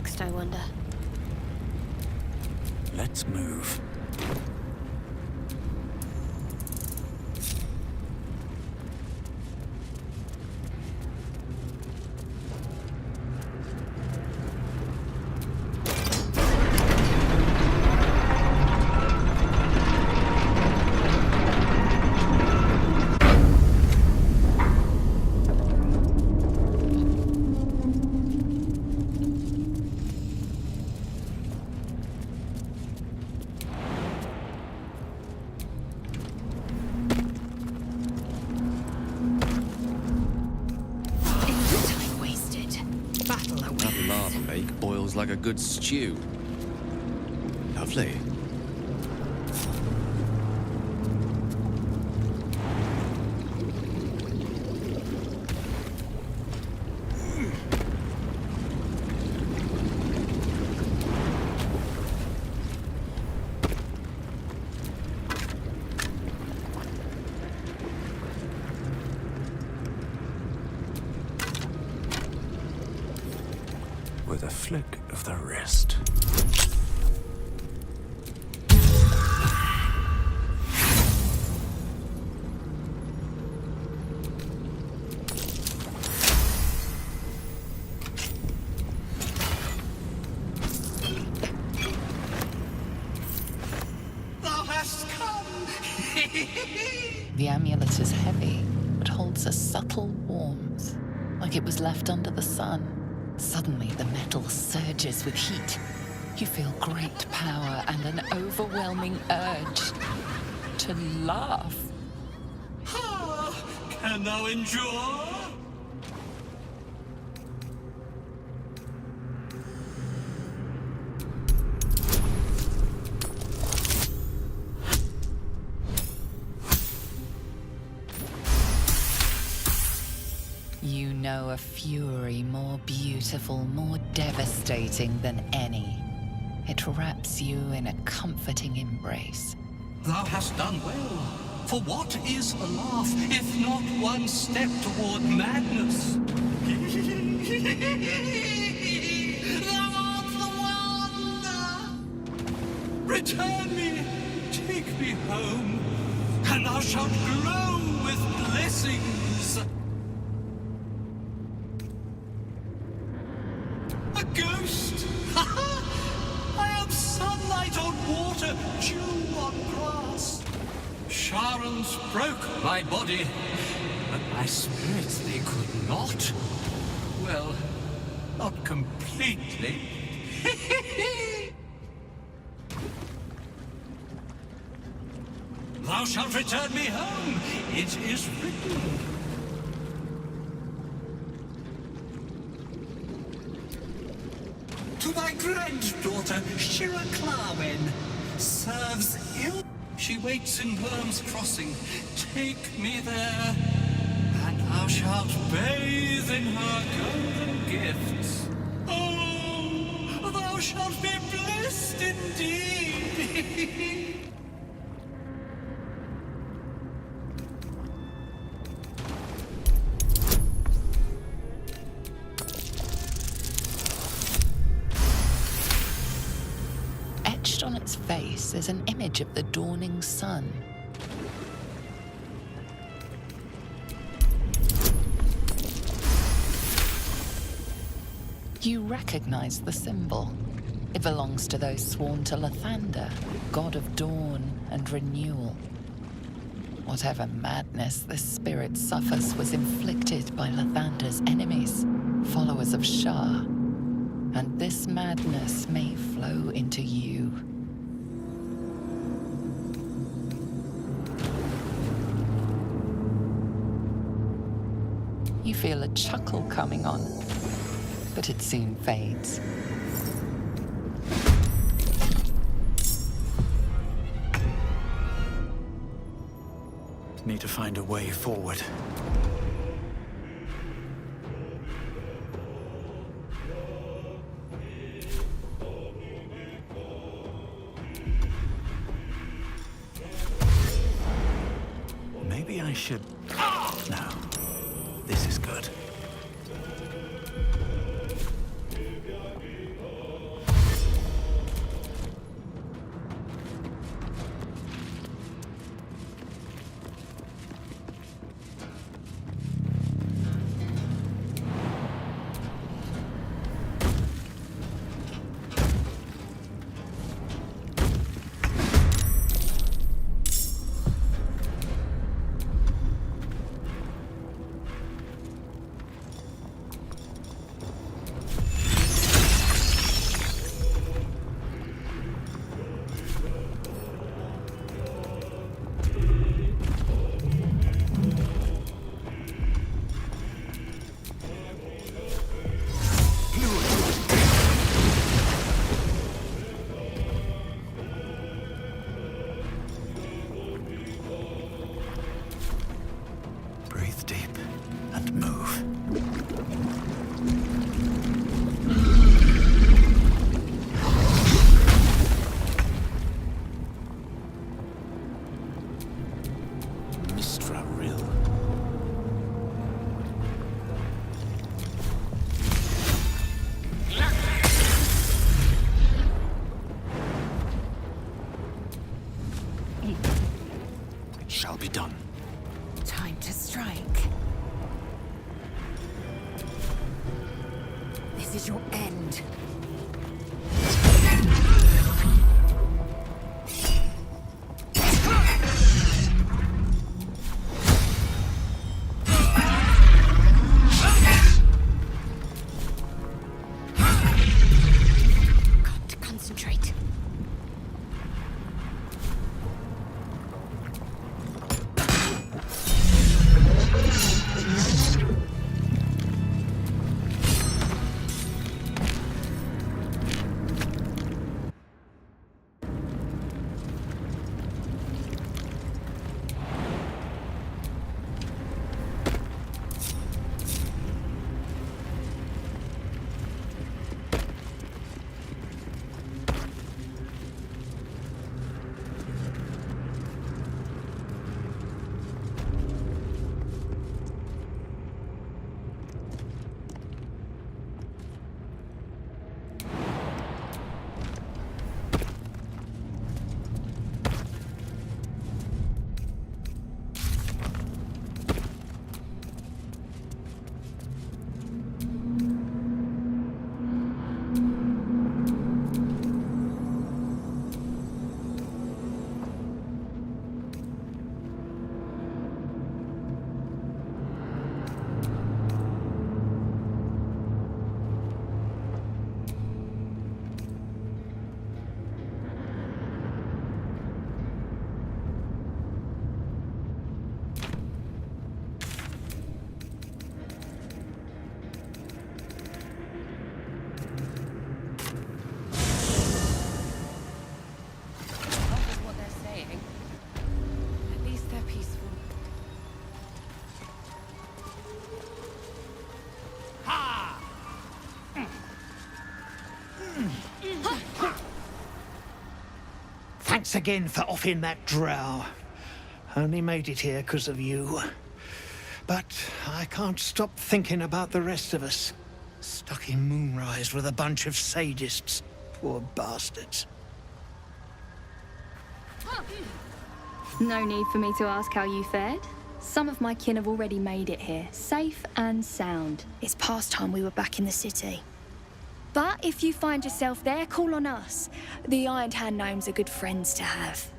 next, I wonder? Let's move. Like a good stew. Lovely. With a flick of the wrist. Thou hast come! The amulet is heavy, but holds a subtle warmth, like it was left under the sun. Suddenly, the metal surges with heat. You feel great power and an overwhelming urge to laugh. Can thou endure? You know a fury more beautiful, more devastating than any. It wraps you in a comforting embrace. Thou hast done well. For what is a laugh, if not one step toward madness? Thou art the one! Return me, take me home, and thou shalt glow with blessings. A ghost! I am sunlight on water, dew on grass. Sharons broke my body, but my spirit they could not. Well, not completely. Thou shalt return me home, it is written. To my granddaughter, Shira Clawen, serves ill. She waits in Worm's Crossing. Take me there, and thou shalt bathe in her golden gifts. Oh, thou shalt be blessed indeed. On its face is an image of the dawning sun. You recognize the symbol. It belongs to those sworn to Lethrindor, god of dawn and renewal. Whatever madness this spirit suffers was inflicted by Lethrinder's enemies, followers of Shah. And this madness may flow into you. You feel a chuckle coming on, but it soon fades. Need to find a way forward. Maybe I should... No. This is good. shall be done. Time to strike. This is your end. Got to concentrate. Thanks again for offing that drow. Only made it here because of you. But I can't stop thinking about the rest of us. Stuck in Moonrise with a bunch of sadists. Poor bastards. No need for me to ask how you fared. Some of my kin have already made it here, safe and sound. It's past time we were back in the city. But if you find yourself there, call on us. The Ironed Hand gnomes are good friends to have.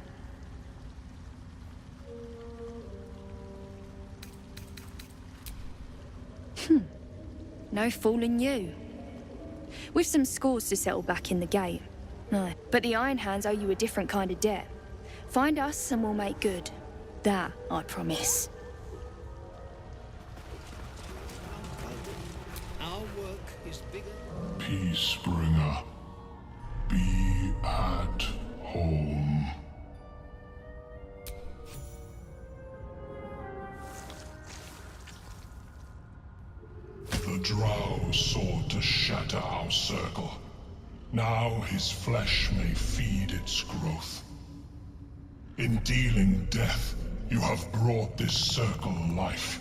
No fooling you. We've some scores to settle back in the gate. No, but the Iron Hands owe you a different kind of debt. Find us and we'll make good. That, I promise. Our work is bigger. Peacebringer, be at home. The drow sought to shatter our circle. Now his flesh may feed its growth. In dealing death, you have brought this circle life,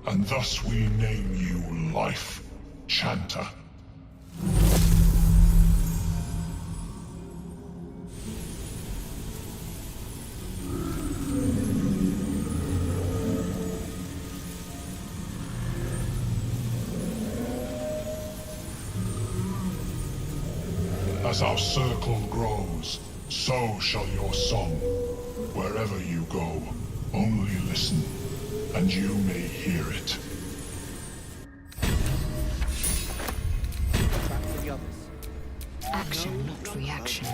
and thus we name you Life Chanter. As our circle grows, so shall your song. Wherever you go, only listen, and you may hear it. Action, not reaction.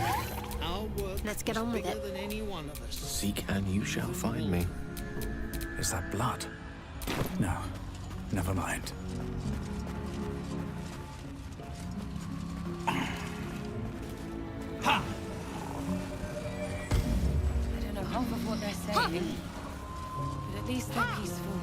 Our work Let's get is on with bigger it. than any one of us. Seek and you shall find me. Is that blood? No, never mind. I don't know half of what they're saying, but at least they're peaceful.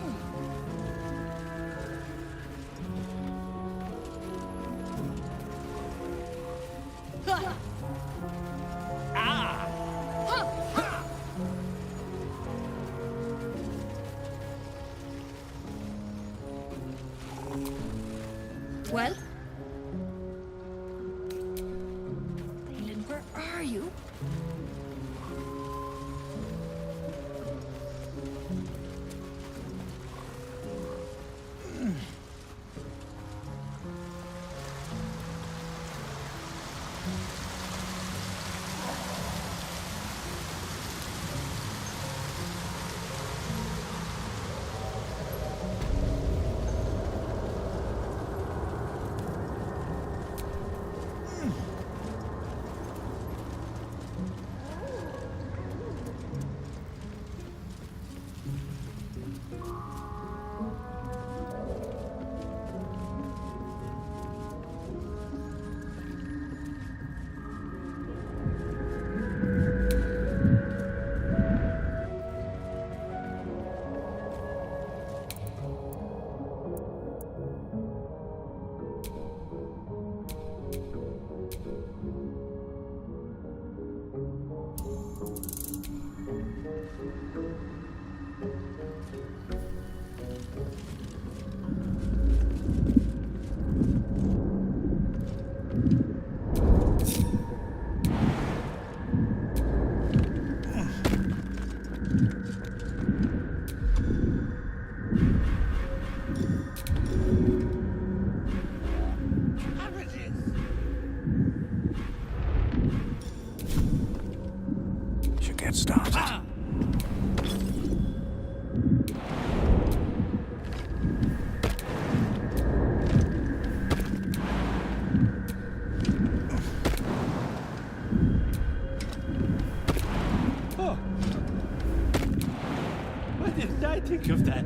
Well? Leland, where are you? Should get started. Oh. Why didn't I think of that?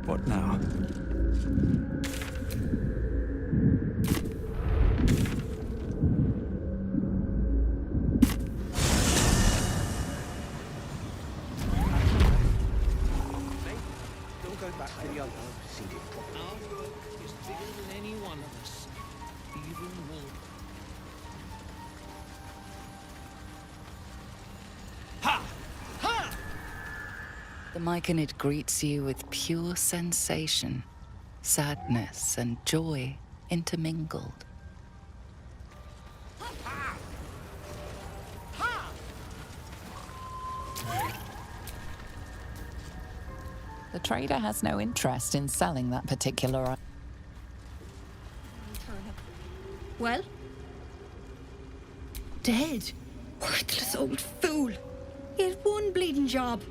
What now? Don't go back to the other city. Our work is bigger than any one of us. Even more. Ha! Ha! The Myconid greets you with pure sensation, sadness and joy intermingled. The trader has no interest in selling that particular. Well? Dead. Worthless old fool. He had one bleeding job.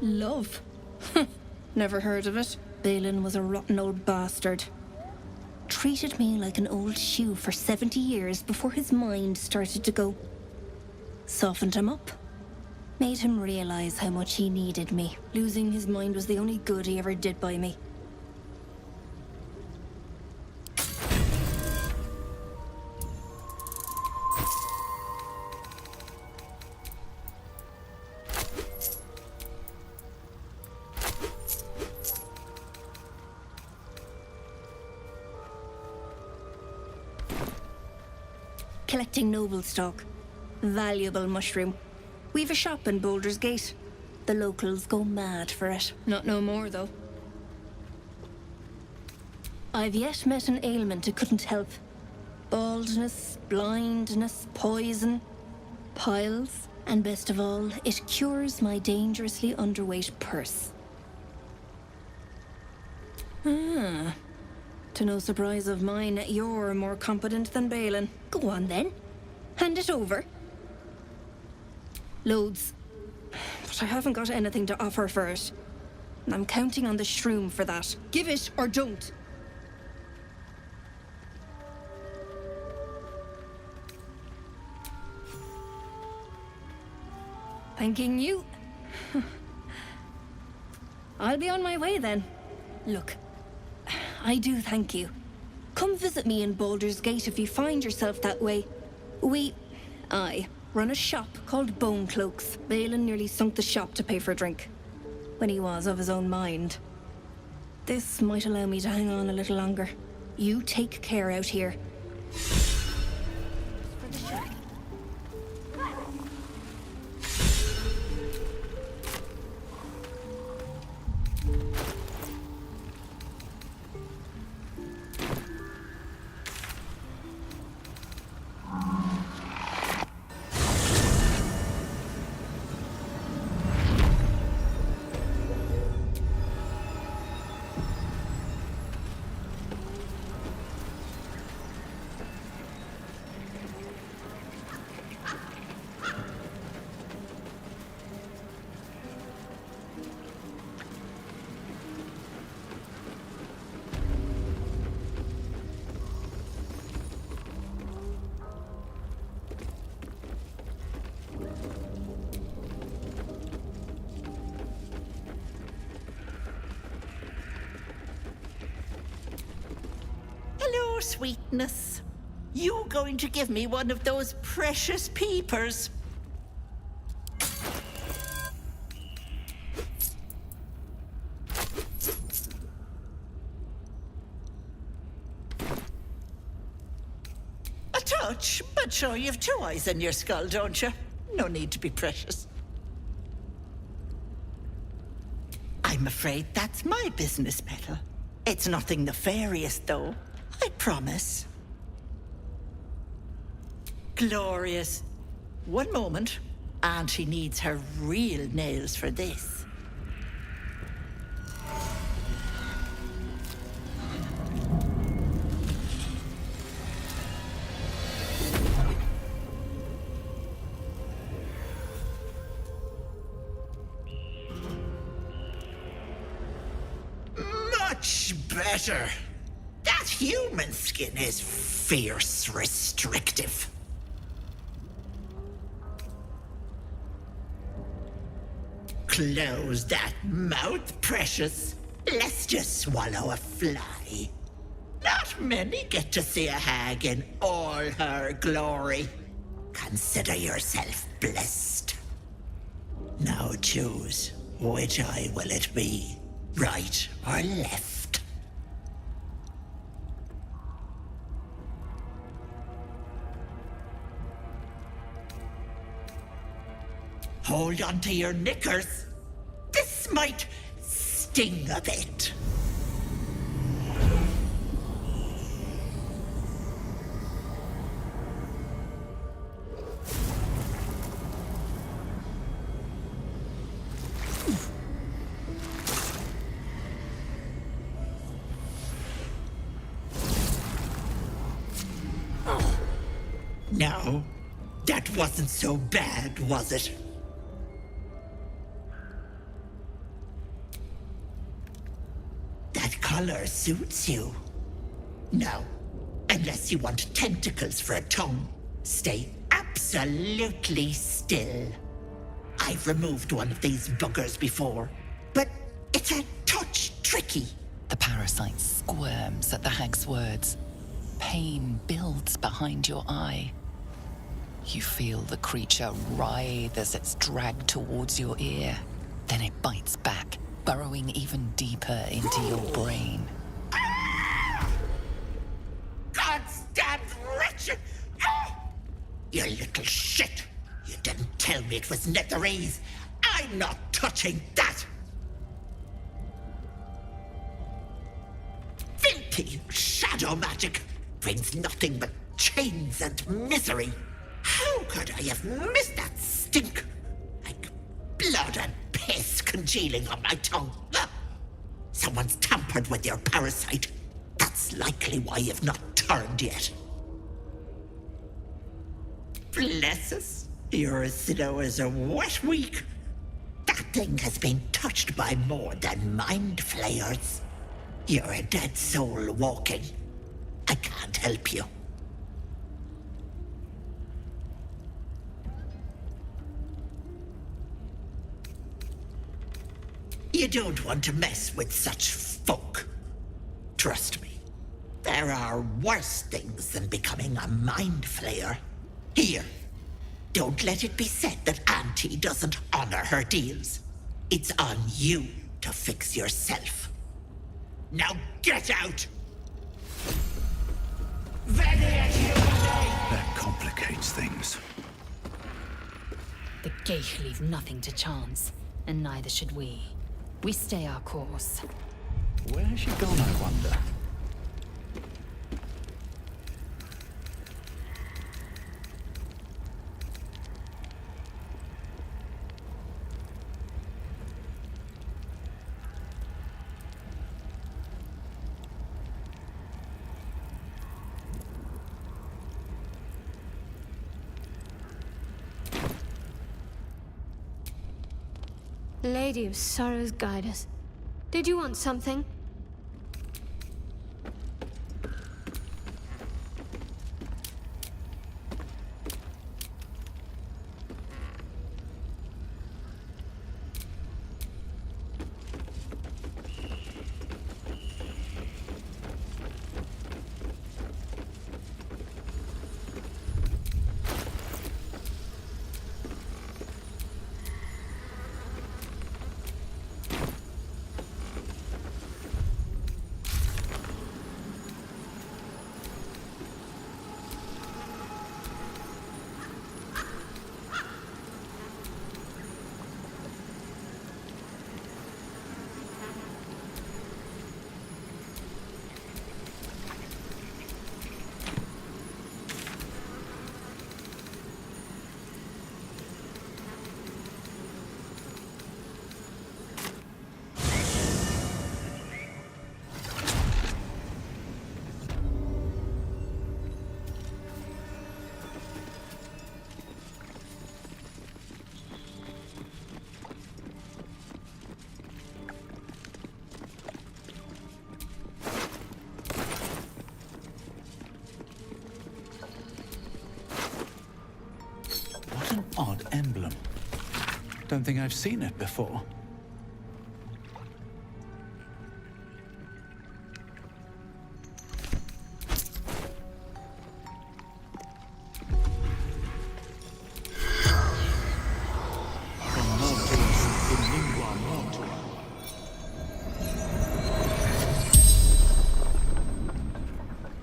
Love. Never heard of it. Balin was a rotten old bastard. Treated me like an old shoe for 70 years before his mind started to go. Softened him up. Made him realize how much he needed me. Losing his mind was the only good he ever did by me. Collecting noble stock. Valuable mushroom. We've a shop in Baldur's Gate. The locals go mad for it. Not no more, though. I've yet met an ailment it couldn't help. Baldness, blindness, poison, piles, and best of all, it cures my dangerously underweight purse. Ah. To no surprise of mine, you're more competent than Balin. Go on, then. Hand it over. Loads. But I haven't got anything to offer for it. And I'm counting on the shroom for that. Give it or don't. Thanking you. I'll be on my way then. Look, I do thank you. Come visit me in Baldur's Gate if you find yourself that way. I run a shop called Bone Cloaks. Balin nearly sunk the shop to pay for a drink, when he was of his own mind. This might allow me to hang on a little longer. You take care out here. Hello, sweetness. You going to give me one of those precious peepers? A touch, but sure, you've two eyes in your skull, don't you? No need to be precious. I'm afraid that's my business, Petal. It's nothing nefarious, though. I promise. Glorious. One moment. And she needs her real nails for this. Much better. That human skin is fierce restrictive. Close that mouth, precious. Let's just swallow a fly. Not many get to see a hag in all her glory. Consider yourself blessed. Now choose, which eye will it be? Right or left? Hold on to your knickers. This might sting a bit. No, that wasn't so bad, was it? That color suits you. No, unless you want tentacles for a tongue, stay absolutely still. I've removed one of these buggers before, but it's a touch tricky. The parasite squirms at the hag's words. Pain builds behind your eye. You feel the creature writhe as it's dragged towards your ear. Then it bites back, burrowing even deeper into your brain. Goddamn wretched! You little shit! You didn't tell me it was Netherese. I'm not touching that! Filthy shadow magic brings nothing but chains and misery. How could I have missed that stink? Like blood and piss congealing on my tongue. Someone's tampered with your parasite. That's likely why you've not turned yet. Bless us. You're as slow as a wet week. That thing has been touched by more than mind flayers. You're a dead soul walking. I can't help you. You don't want to mess with such folk. Trust me, there are worse things than becoming a mind flayer. Here, don't let it be said that Auntie doesn't honor her deals. It's on you to fix yourself. Now get out! That complicates things. The Geich leave nothing to chance, and neither should we. We stay our course. Where has she gone, I wonder? Lady of Sorrows, guide us. Did you want something? What an odd emblem. Don't think I've seen it before.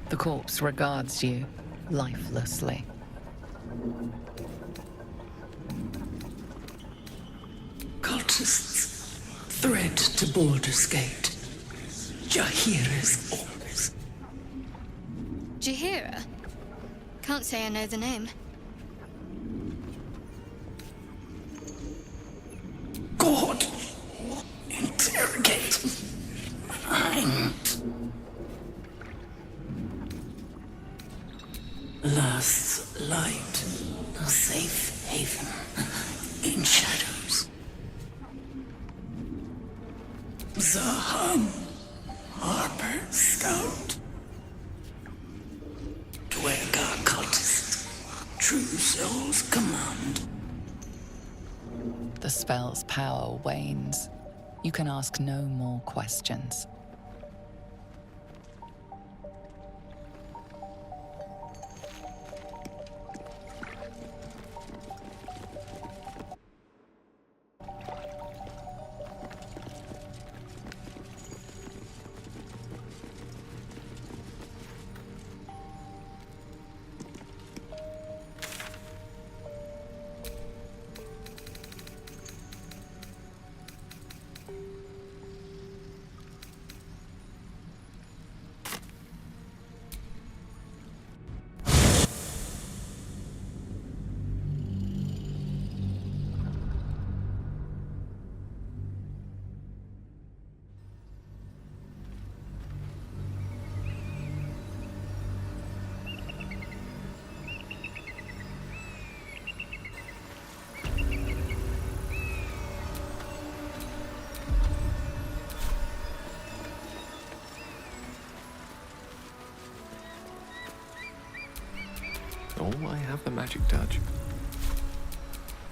The corpse regards you lifelessly. Cultists thread to Baldur's Gate. Jahira's orders. Jahira? Can't say I know the name. God! Interrogate. Mind. Last light. A safe haven. In shadows. Zahan. Harbor Scout. Dwergar cultist. True Soul's command. The spell's power wanes. You can ask no more questions. Oh, I have the magic touch.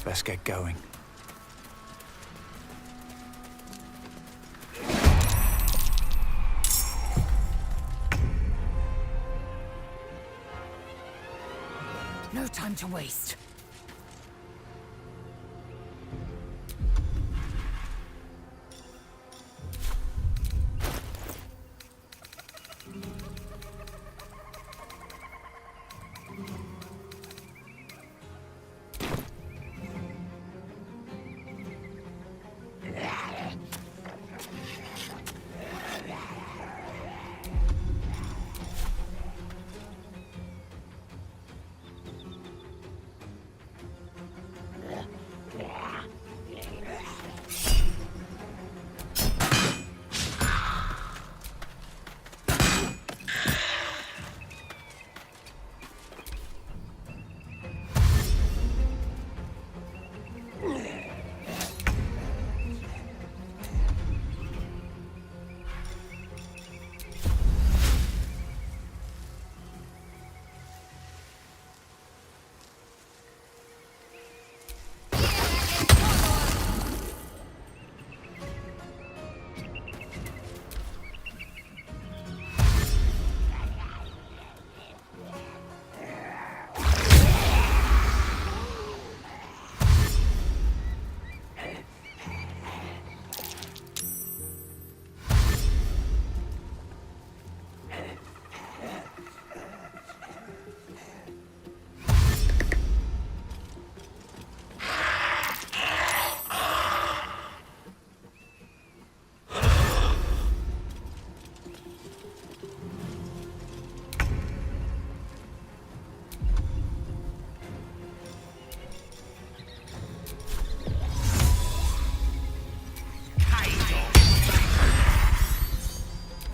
Let's get going. No time to waste.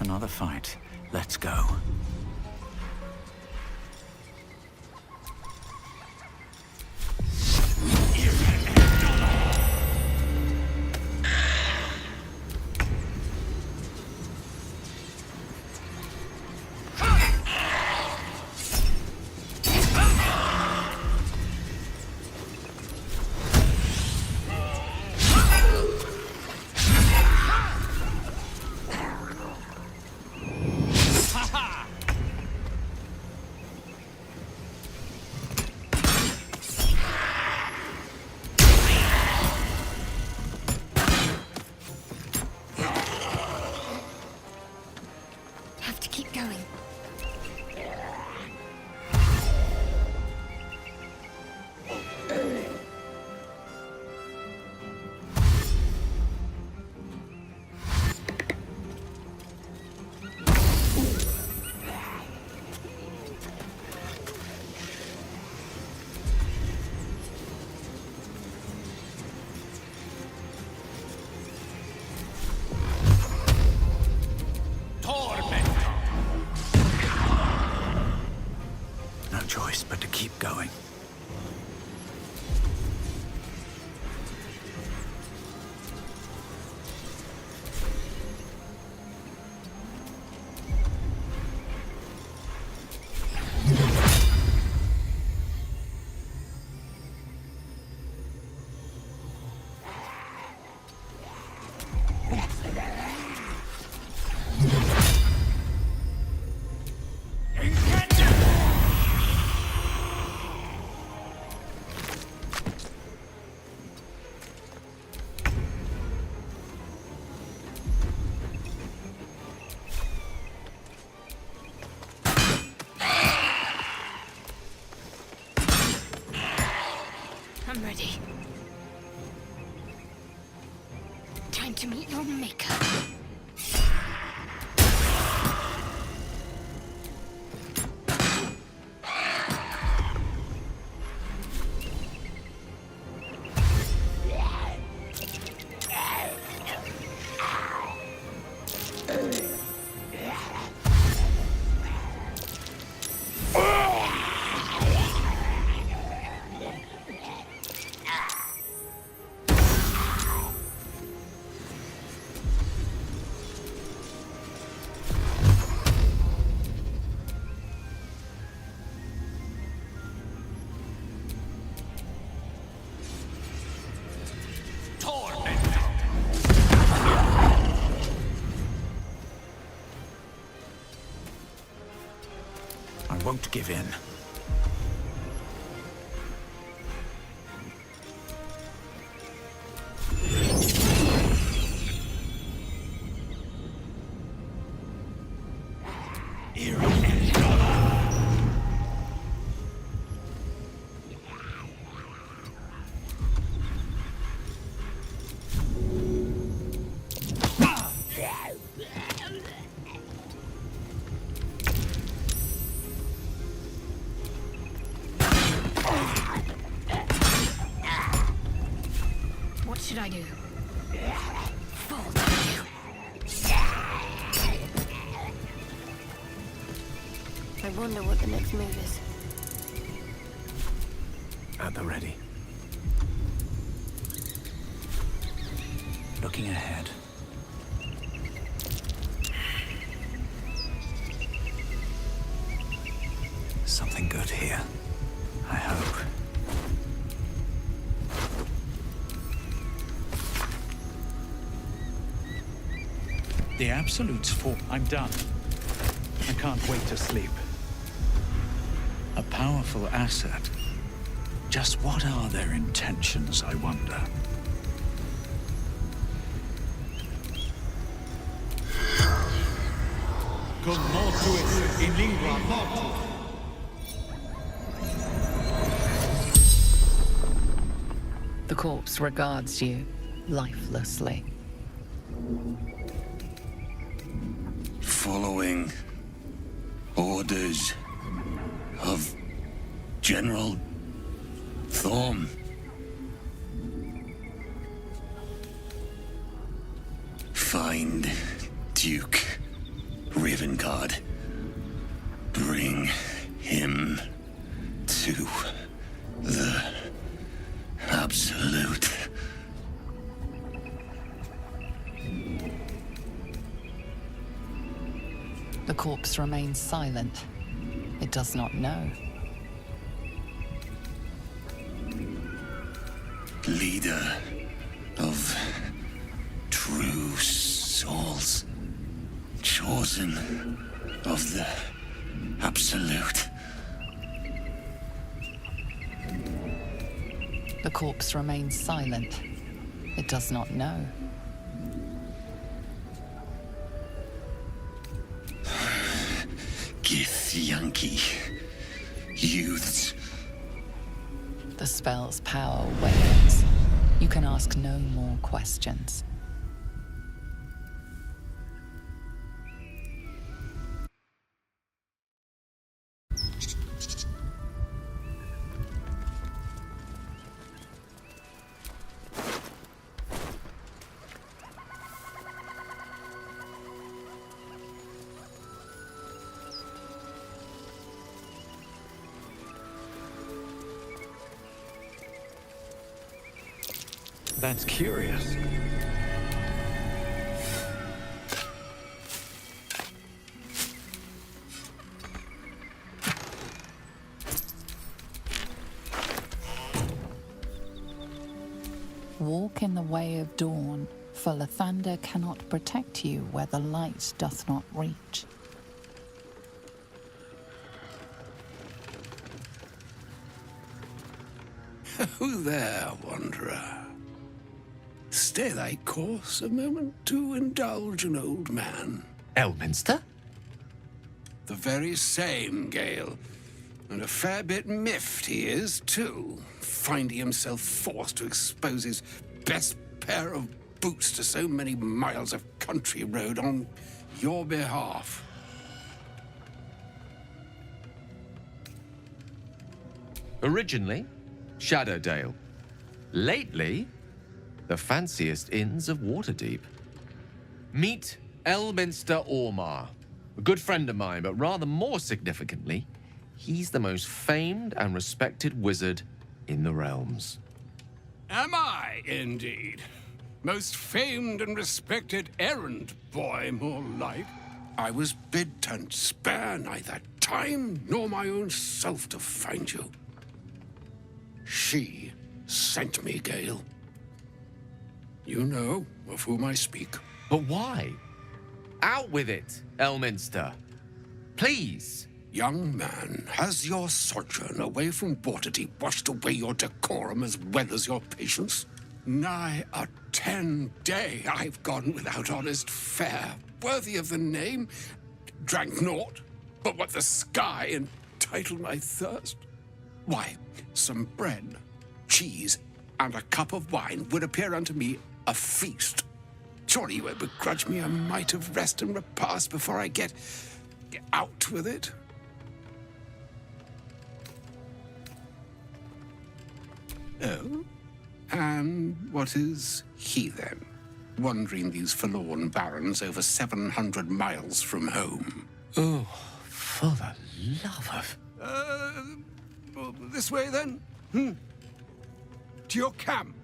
Another fight. Let's go. Choice but to keep going. I'm ready. Time to meet your maker. I won't give in. I do? I wonder what the next move is. At the ready. Looking ahead. Something good here, I hope. The Absolute's for... I'm done. I can't wait to sleep. A powerful asset. Just what are their intentions, I wonder? Cum mortuis in lingua mortis. The corpse regards you lifelessly. Following orders of General Thorm. Find Duke Ravengard. Bring him to the Absolute. The corpse remains silent. It does not know. Leader of true souls, chosen of the Absolute. The corpse remains silent. It does not know. Githyanki youths. The spell's power wanes. You can ask no more questions. That's curious. Walk in the way of dawn, for Lethrindor cannot protect you where the light doth not reach. Who there, wanderer? Stay thy course a moment to indulge an old man. Elminster? The very same, Gale. And a fair bit miffed he is, too, finding himself forced to expose his best pair of boots to so many miles of country road on your behalf. Originally, Shadowdale. Lately, the fanciest inns of Waterdeep. Meet Elminster Ormar, a good friend of mine, but rather more significantly, he's the most famed and respected wizard in the realms. Am I, indeed? Most famed and respected errand boy, more like. I was bid to spare neither time nor my own self to find you. She sent me, Gale. You know of whom I speak. But why? Out with it, Elminster. Please. Young man, has your sojourn away from Waterdeep washed away your decorum as well as your patience? Nigh a 10-day I've gone without honest fare, worthy of the name. Drank naught but what the sky entitled my thirst. Why, some bread, cheese, and a cup of wine would appear unto me a feast. Surely you would begrudge me a mite of rest and repast before I get out with it? Oh? And what is he then? Wandering these forlorn barrens over 700 miles from home. Oh, for the love of... This way then? To your camp.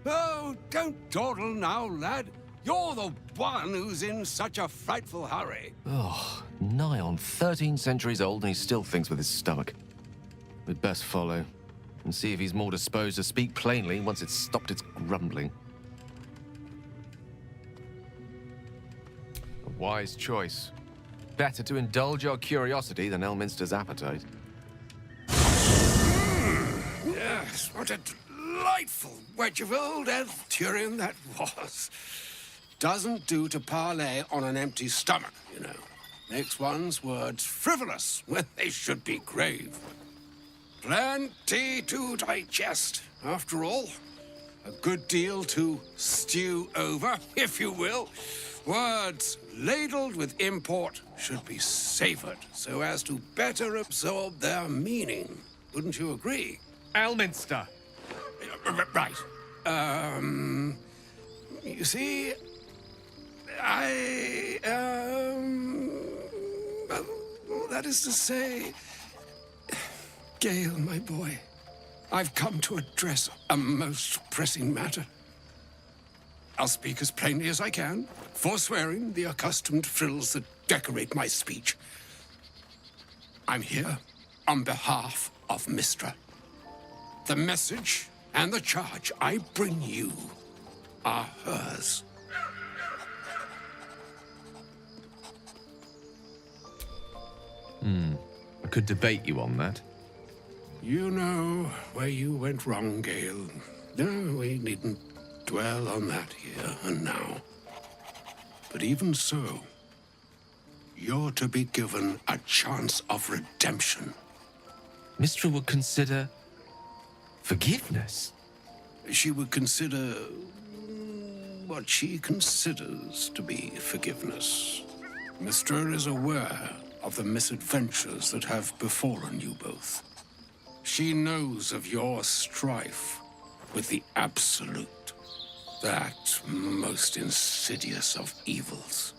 Oh, don't dawdle now, lad. You're the one who's in such a frightful hurry. Oh, nigh on 13 centuries old and he still thinks with his stomach. We'd best follow and see if he's more disposed to speak plainly once it's stopped its grumbling. A wise choice. Better to indulge your curiosity than Elminster's appetite. Yes, what a delightful wedge of old Elthurian that was. Doesn't do to parley on an empty stomach, you know. Makes one's words frivolous when they should be grave. Plenty to digest, after all. A good deal to stew over, if you will. Words ladled with import should be savored so as to better absorb their meaning. Wouldn't you agree? Elminster! Right. You see, well, that is to say, Gale, my boy, I've come to address a most pressing matter. I'll speak as plainly as I can, forswearing the accustomed frills that decorate my speech. I'm here on behalf of Mystra. The message and the charge I bring you are hers. I could debate you on that. You know where you went wrong, Gale. No, we needn't dwell on that here and now. But even so, you're to be given a chance of redemption. Mystra would consider forgiveness. She would consider what she considers to be forgiveness. Mystra is aware of the misadventures that have befallen you both. She knows of your strife with the Absolute, that most insidious of evils.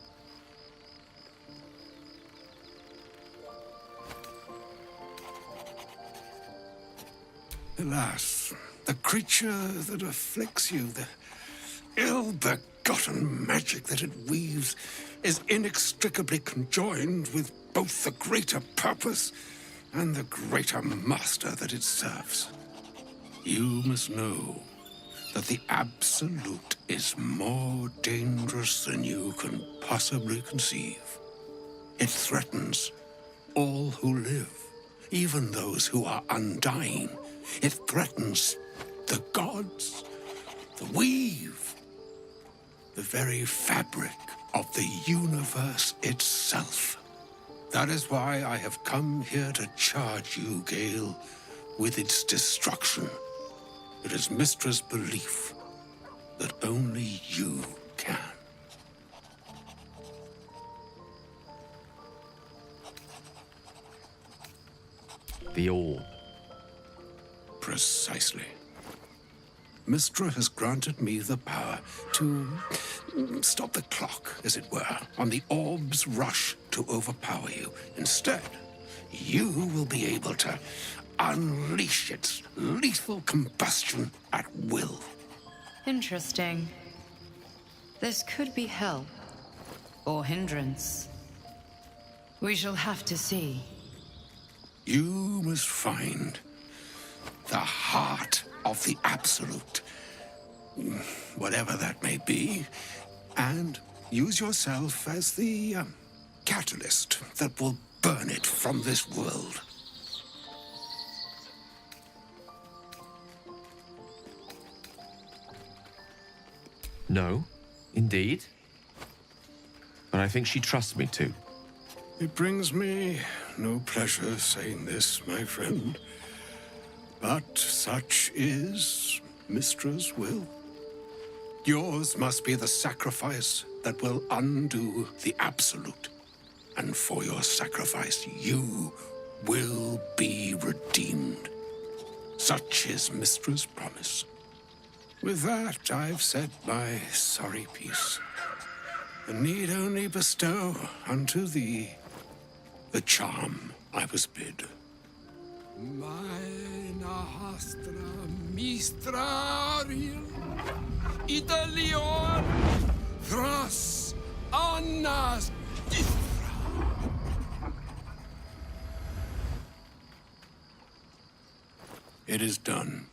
Alas, the creature that afflicts you, the ill-begotten magic that it weaves, is inextricably conjoined with both the greater purpose and the greater master that it serves. You must know that the Absolute is more dangerous than you can possibly conceive. It threatens all who live, even those who are undying. It threatens the gods, the weave, the very fabric of the universe itself. That is why I have come here to charge you, Gale, with its destruction. It is Mystra's belief that only you can. The orb. Precisely. Mystra has granted me the power to stop the clock, as it were, on the orb's rush to overpower you. Instead, you will be able to unleash its lethal combustion at will. Interesting. This could be help, or hindrance. We shall have to see. You must find the heart of the Absolute, whatever that may be, and use yourself as the catalyst that will burn it from this world. No, indeed. But I think she trusts me too. It brings me no pleasure saying this, my friend. But such is Mystra's will. Yours must be the sacrifice that will undo the Absolute. And for your sacrifice, you will be redeemed. Such is Mystra's promise. With that, I've said my sorry piece, and need only bestow unto thee the charm I was bid. Mina hastra mistraril Italion thras annas distra. It is done.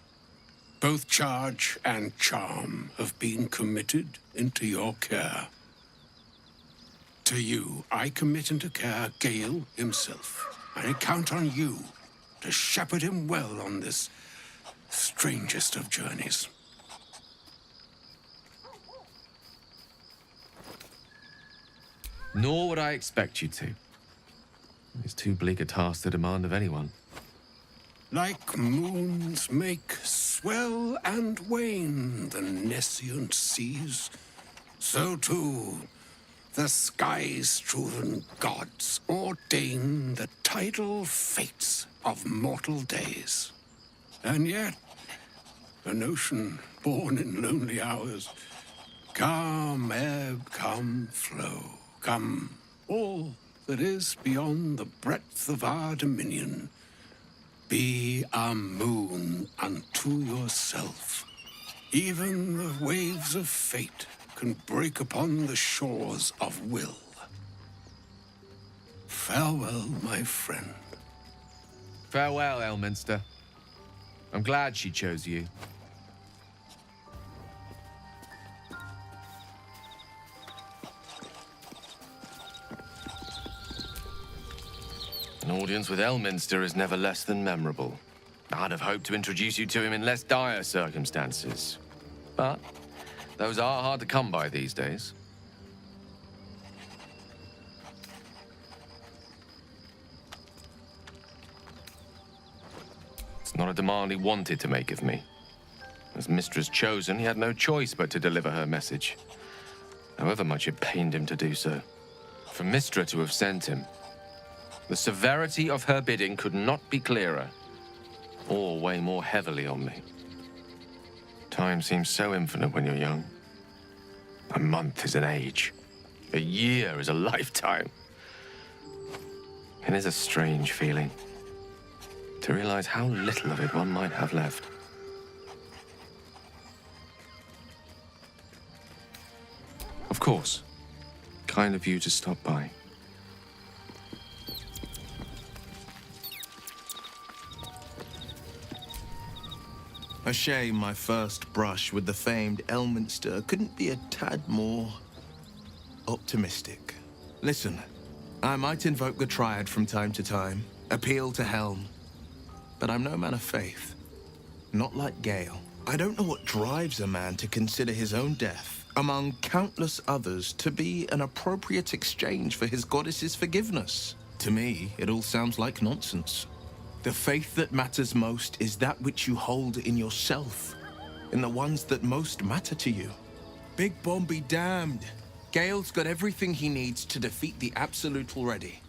Both charge and charm have been committed into your care. To you, I commit into care Gale himself. I count on you to shepherd him well on this strangest of journeys. Nor would I expect you to. It's too bleak a task to demand of anyone. Like moons make swell and wane the nescient seas, so too the sky-strewn gods ordain the tidal fates of mortal days. And yet, an ocean born in lonely hours, come ebb, come flow, come all that is beyond the breadth of our dominion. Be a moon unto yourself. Even the waves of fate can break upon the shores of will. Farewell, my friend. Farewell, Elminster. I'm glad she chose you. An audience with Elminster is never less than memorable. I'd have hoped to introduce you to him in less dire circumstances. But those are hard to come by these days. It's not a demand he wanted to make of me. As mistress chosen, he had no choice but to deliver her message, however much it pained him to do so. For Mistra to have sent him, the severity of her bidding could not be clearer, or weigh more heavily on me. Time seems so infinite when you're young. A month is an age. A year is a lifetime. It is a strange feeling to realize how little of it one might have left. Of course. Kind of you to stop by. A shame my first brush with the famed Elminster couldn't be a tad more optimistic. Listen, I might invoke the Triad from time to time, appeal to Helm, but I'm no man of faith. Not like Gale. I don't know what drives a man to consider his own death, among countless others, to be an appropriate exchange for his goddess's forgiveness. To me, it all sounds like nonsense. The faith that matters most is that which you hold in yourself, in the ones that most matter to you. Big Bomb be damned. Gale's got everything he needs to defeat the Absolute already.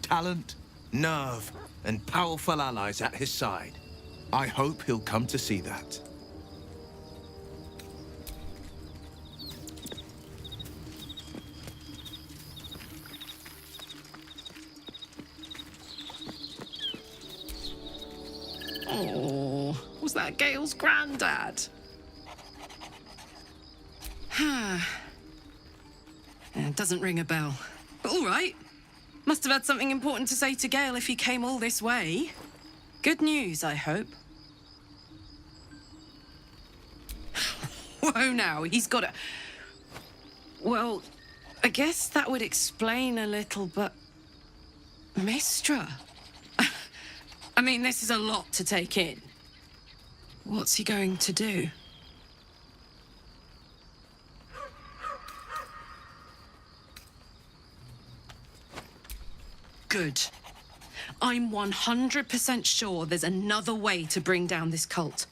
Talent, nerve, and powerful allies at his side. I hope he'll come to see that. Oh, was that Gale's granddad? It doesn't ring a bell. But all right. Must have had something important to say to Gale if he came all this way. Good news, I hope. Whoa now, he's got a... Well, I guess that would explain a little, but... Mistra? I mean, this is a lot to take in. What's he going to do? Good. I'm 100% sure there's another way to bring down this cult.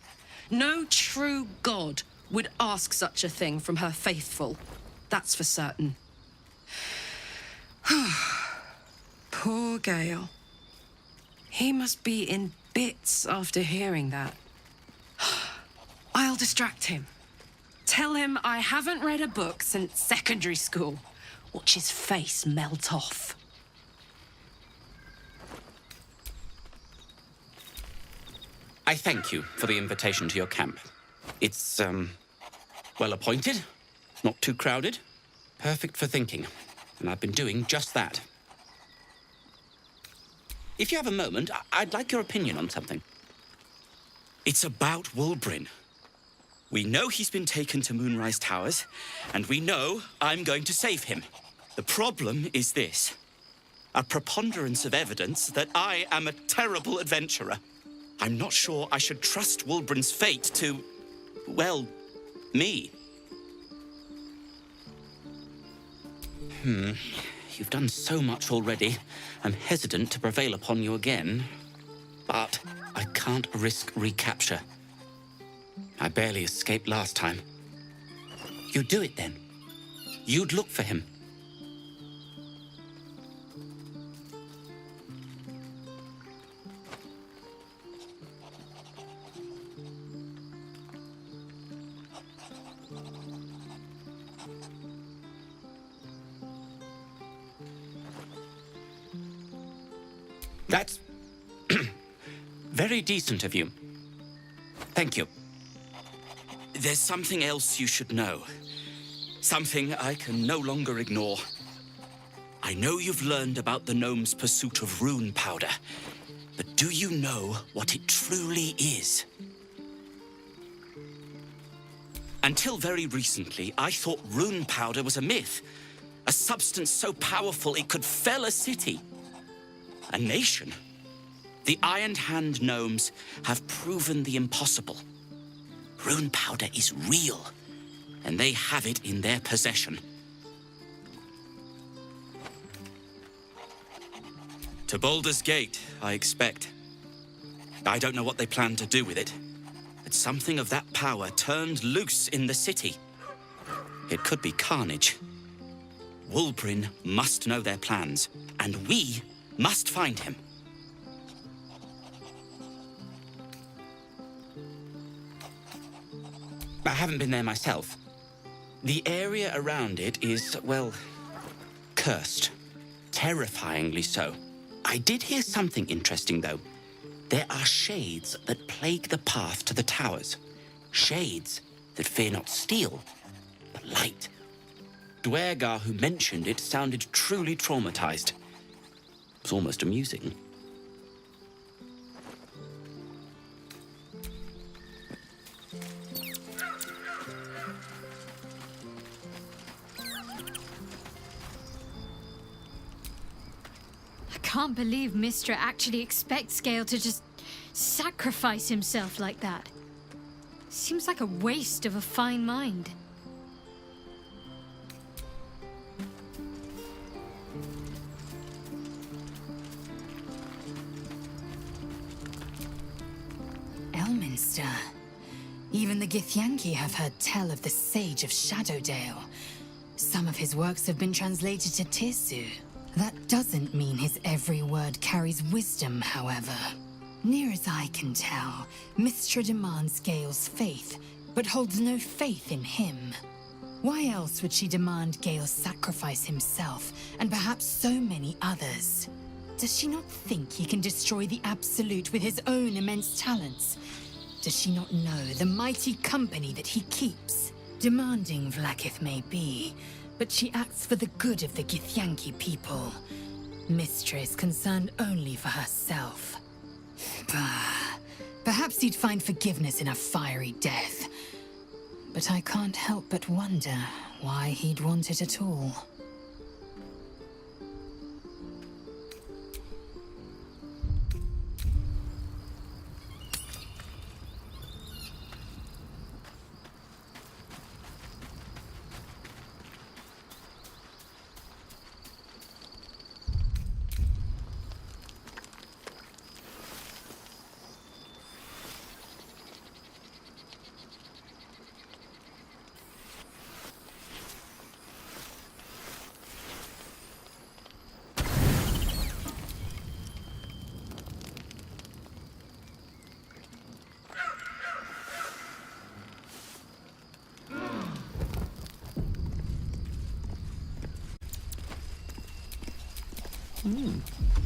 No true god would ask such a thing from her faithful. That's for certain. Poor Gale. He must be in bits after hearing that. I'll distract him. Tell him I haven't read a book since secondary school. Watch his face melt off. I thank you for the invitation to your camp. It's, well appointed, not too crowded, perfect for thinking, and I've been doing just that. If you have a moment, I'd like your opinion on something. It's about Wulbren. We know he's been taken to Moonrise Towers, and we know I'm going to save him. The problem is this: a preponderance of evidence that I am a terrible adventurer. I'm not sure I should trust Wulbren's fate to, well, me. You've done so much already. I'm hesitant to prevail upon you again, but I can't risk recapture. I barely escaped last time. You'd do it then. You'd look for him. That's very decent of you. Thank you. There's something else you should know. Something I can no longer ignore. I know you've learned about the gnome's pursuit of rune powder, but do you know what it truly is? Until very recently, I thought rune powder was a myth. A substance so powerful it could fell a city. A nation. The Iron Hand gnomes have proven the impossible. Rune powder is real, and they have it in their possession. To Baldur's Gate, I expect. I don't know what they plan to do with it, but something of that power turned loose in the city. It could be carnage. Wulbren must know their plans, and we must find him. I haven't been there myself. The area around it is, well, cursed. Terrifyingly so. I did hear something interesting, though. There are shades that plague the path to the towers. Shades that fear not steel, but light. Dwergar, who mentioned it, sounded truly traumatized. It was almost amusing. I can't believe Mistra actually expects Gale to just sacrifice himself like that. Seems like a waste of a fine mind. Elminster. Even the Githyanki have heard tell of the Sage of Shadowdale. Some of his works have been translated to Tirsu. That doesn't mean his every word carries wisdom, however. Near as I can tell, Mistra demands Gale's faith, but holds no faith in him. Why else would she demand Gale sacrifice himself, and perhaps so many others? Does she not think he can destroy the Absolute with his own immense talents? Does she not know the mighty company that he keeps? Demanding Vlaakith may be, but she acts for the good of the Githyanki people. Mistra is concerned only for herself. Bah. Perhaps he'd find forgiveness in a fiery death. But I can't help but wonder why he'd want it at all.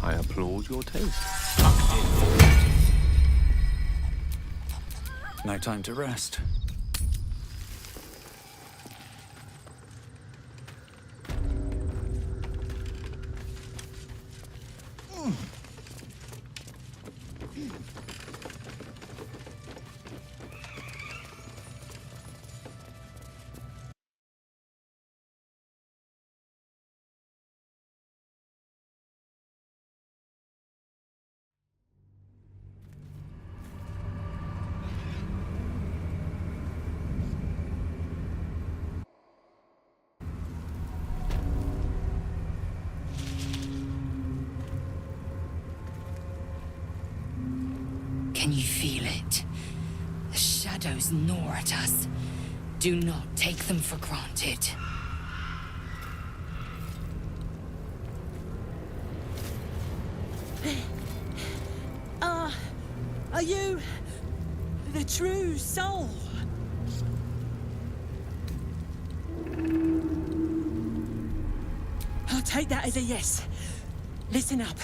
I applaud your taste. No time to rest. Can you feel it? The shadows gnaw at us. Do not take them for granted. Are you the true soul? I'll take that as a yes. Listen up.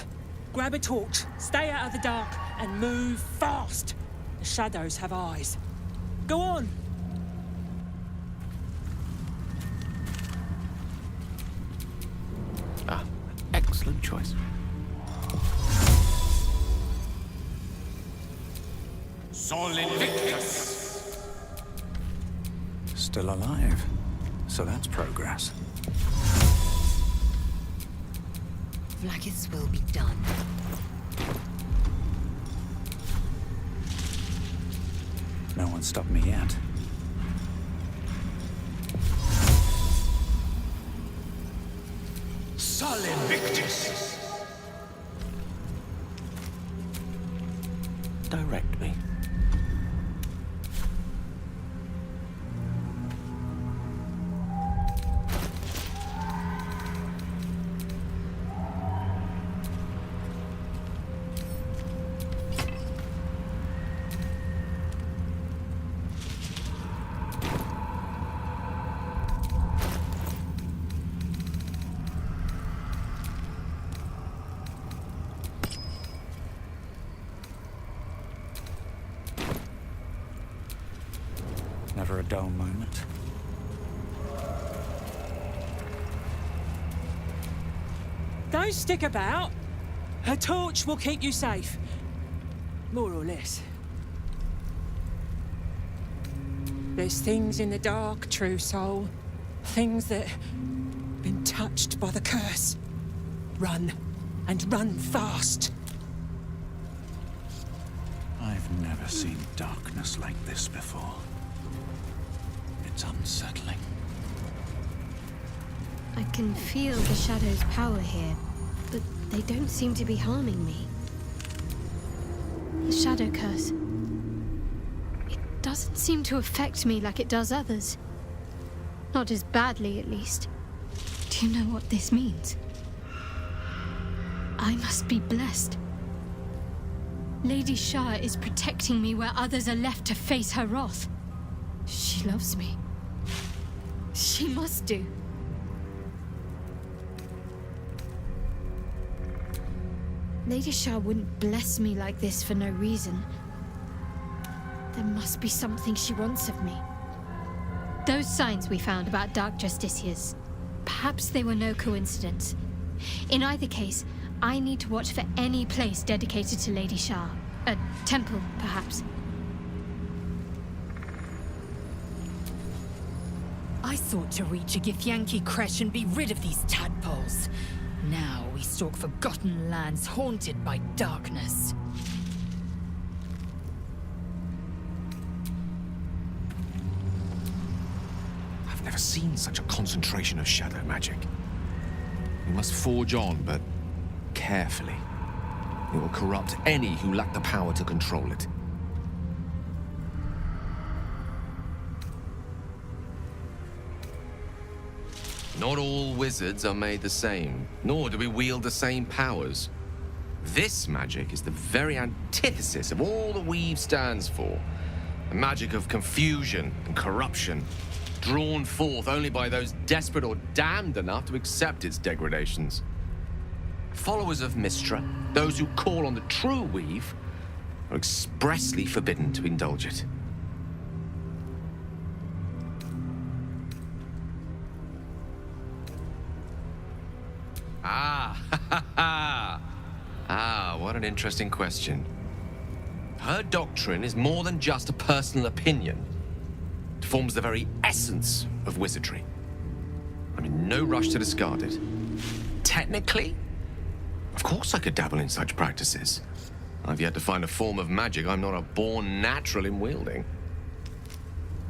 Grab a torch, stay out of the dark, and move fast. The shadows have eyes. Go on. Excellent choice. Sol Invictus! Still alive. So that's progress. Vlaakith's will be done. No one stopped me yet. Sol Invictus! Direct me. Never a dull moment. Don't stick about. Her torch will keep you safe. More or less. There's things in the dark, true soul. Things that been touched by the curse. Run, and run fast. I've never seen darkness like this before. It's unsettling. I can feel the shadow's power here, but they don't seem to be harming me. The Shadowcurse. It doesn't seem to affect me like it does others. Not as badly, at least. Do you know what this means? I must be blessed. Lady Shah is protecting me where others are left to face her wrath. She loves me. She must do. Lady Shah wouldn't bless me like this for no reason. There must be something she wants of me. Those signs we found about Dark Justiciars, perhaps they were no coincidence. In either case, I need to watch for any place dedicated to Lady Shah. A temple, perhaps. I thought to reach a Githyanki creche and be rid of these tadpoles. Now we stalk forgotten lands haunted by darkness. I've never seen such a concentration of shadow magic. We must forge on, but carefully. It will corrupt any who lack the power to control it. Not all wizards are made the same, nor do we wield the same powers. This magic is the very antithesis of all the Weave stands for. A magic of confusion and corruption, drawn forth only by those desperate or damned enough to accept its degradations. Followers of Mystra, those who call on the true weave, are expressly forbidden to indulge it. What an interesting question. Her doctrine is more than just a personal opinion. It forms the very essence of wizardry. I'm in no rush to discard it. Technically, of course I could dabble in such practices. I've yet to find a form of magic I'm not a born natural in wielding.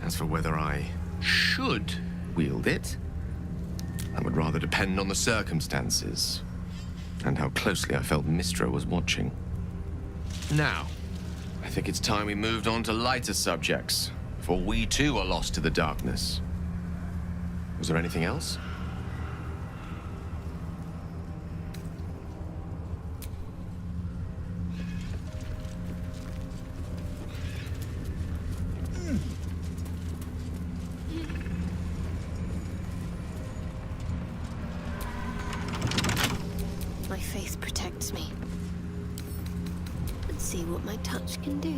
As for whether I should wield it, that would rather depend on the circumstances and how closely I felt Mystra was watching. Now, I think it's time we moved on to lighter subjects, for we too are lost to the darkness. Was there anything else? My faith protects me. Let's see what my touch can do.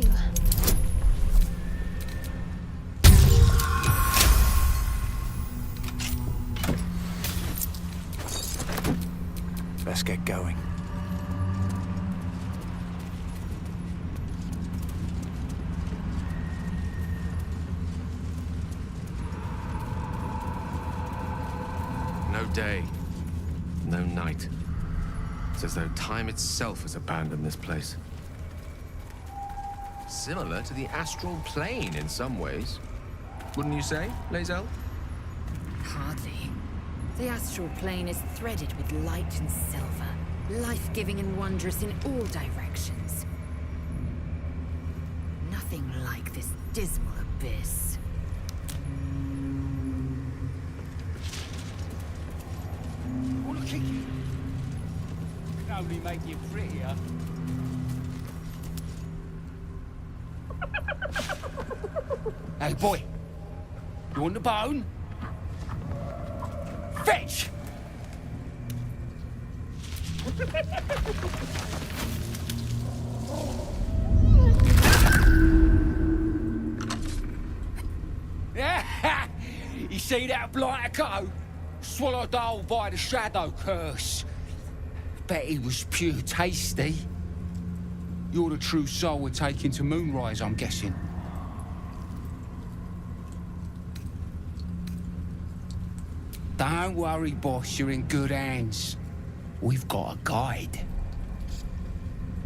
Let's get going. No day, no night. It's as though time itself has abandoned this place. Similar to the astral plane in some ways. Wouldn't you say, Lae'zel? Hardly. The astral plane is threaded with light and silver, life-giving and wondrous in all directions. Nothing like this dismal abyss. Wanna kick you? Can only make you prettier. Hey boy, you want the bone? Fetch! You see that blighter go? Swallowed whole by the Shadowcurse. Bet he was pure tasty. You're the true soul we're taking to Moonrise, I'm guessing. Don't worry, boss, you're in good hands. We've got a guide.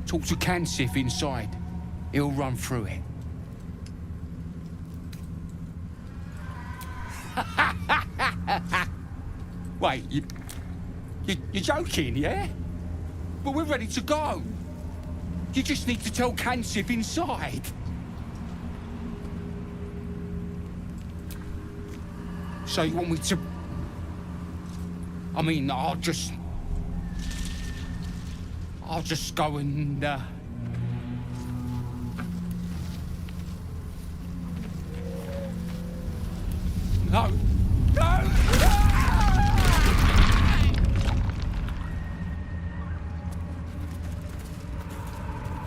Talk to Kansif inside. He'll run through it. Wait, you're joking, yeah? But we're ready to go. You just need to tell Kansif inside. So you want me to... I mean, I'll just go and, No. No!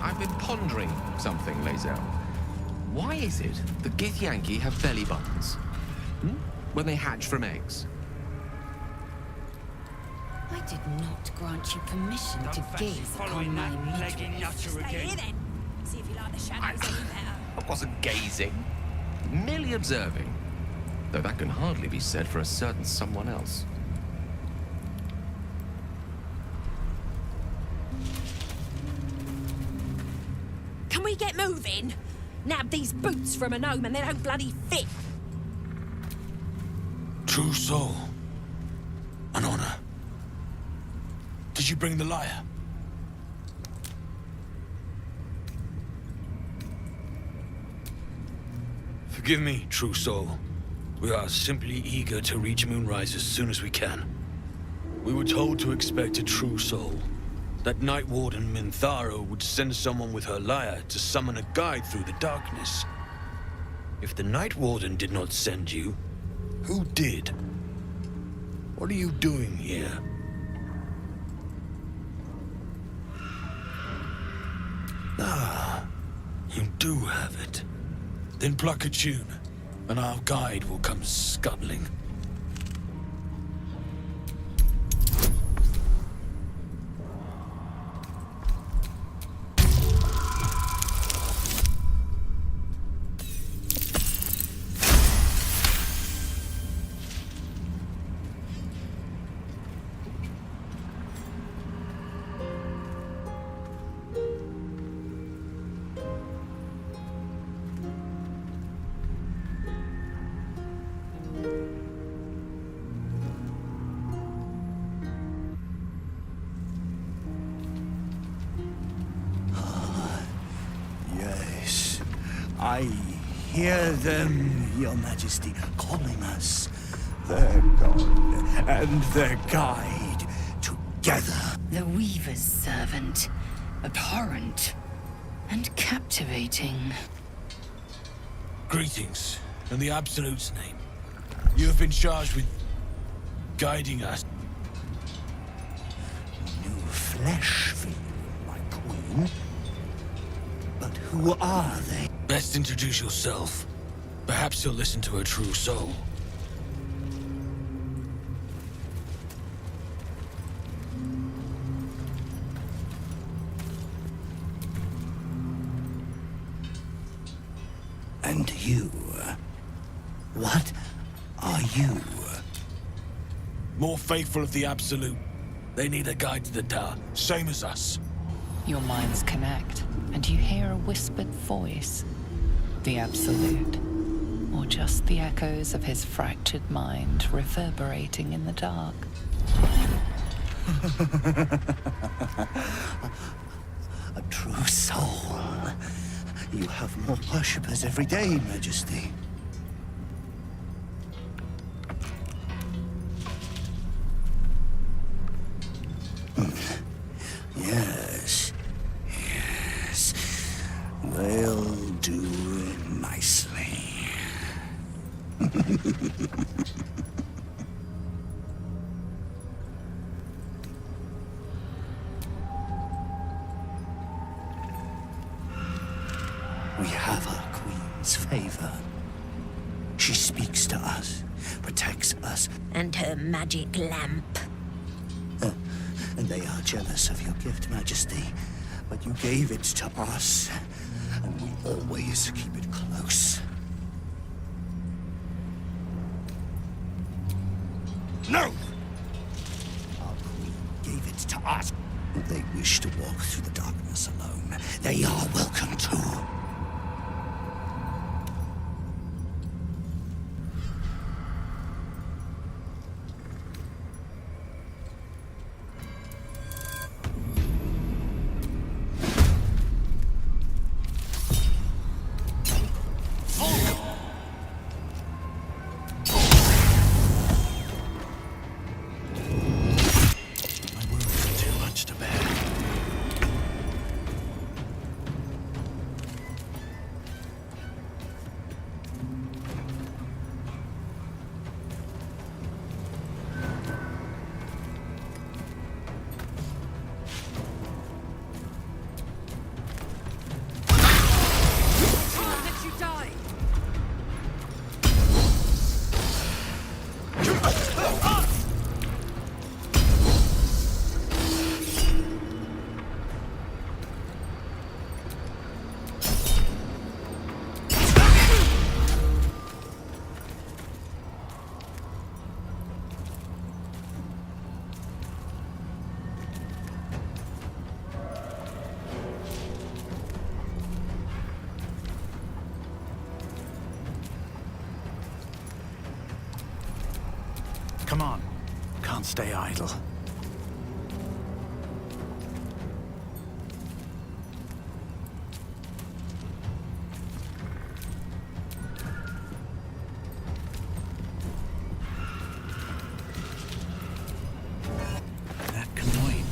I've been pondering something, Lae'zel. Why is it the Githyanki have belly buttons? When they hatch from eggs? I did not grant you permission to gaze upon my midriff. Stay here then. See if you like the shadows any better. I wasn't gazing, merely observing. Though that can hardly be said for a certain someone else. Can we get moving? Nab these boots from a gnome and they don't bloody fit. True soul. An honor. Did you bring the lyre? Forgive me, true soul. We are simply eager to reach Moonrise as soon as we can. We were told to expect a true soul. That Night Warden Minthara would send someone with her lyre to summon a guide through the darkness. If the Night Warden did not send you, who did? What are you doing here? Ah, you do have it. Then pluck a tune, and our guide will come scuttling. Yes, I hear them, Your Majesty, calling us. Their god and their guide together. The Weaver's servant. Abhorrent. And captivating. Greetings, in the Absolute's name. You have been charged with guiding us. New flesh for you, my queen. But who are they? Best introduce yourself. Perhaps you'll listen to a true soul. And you? What are you? More faithful of the Absolute. They need a guide to the Tower, same as us. Your minds connect, and you hear a whispered voice. The Absolute. Or just the echoes of his fractured mind reverberating in the dark. A true soul. You have more worshippers every day, Majesty. Yes. Yes. They'll do nicely. We have our queen's favor. She speaks to us, protects us. And her magic lamp. And they are jealous of your gift, Majesty. But you gave it to us, and we always keep it close. No! Our queen gave it to us. If they wish to walk through the darkness alone, they are welcome to. Come on. Can't stay idle. That can wait.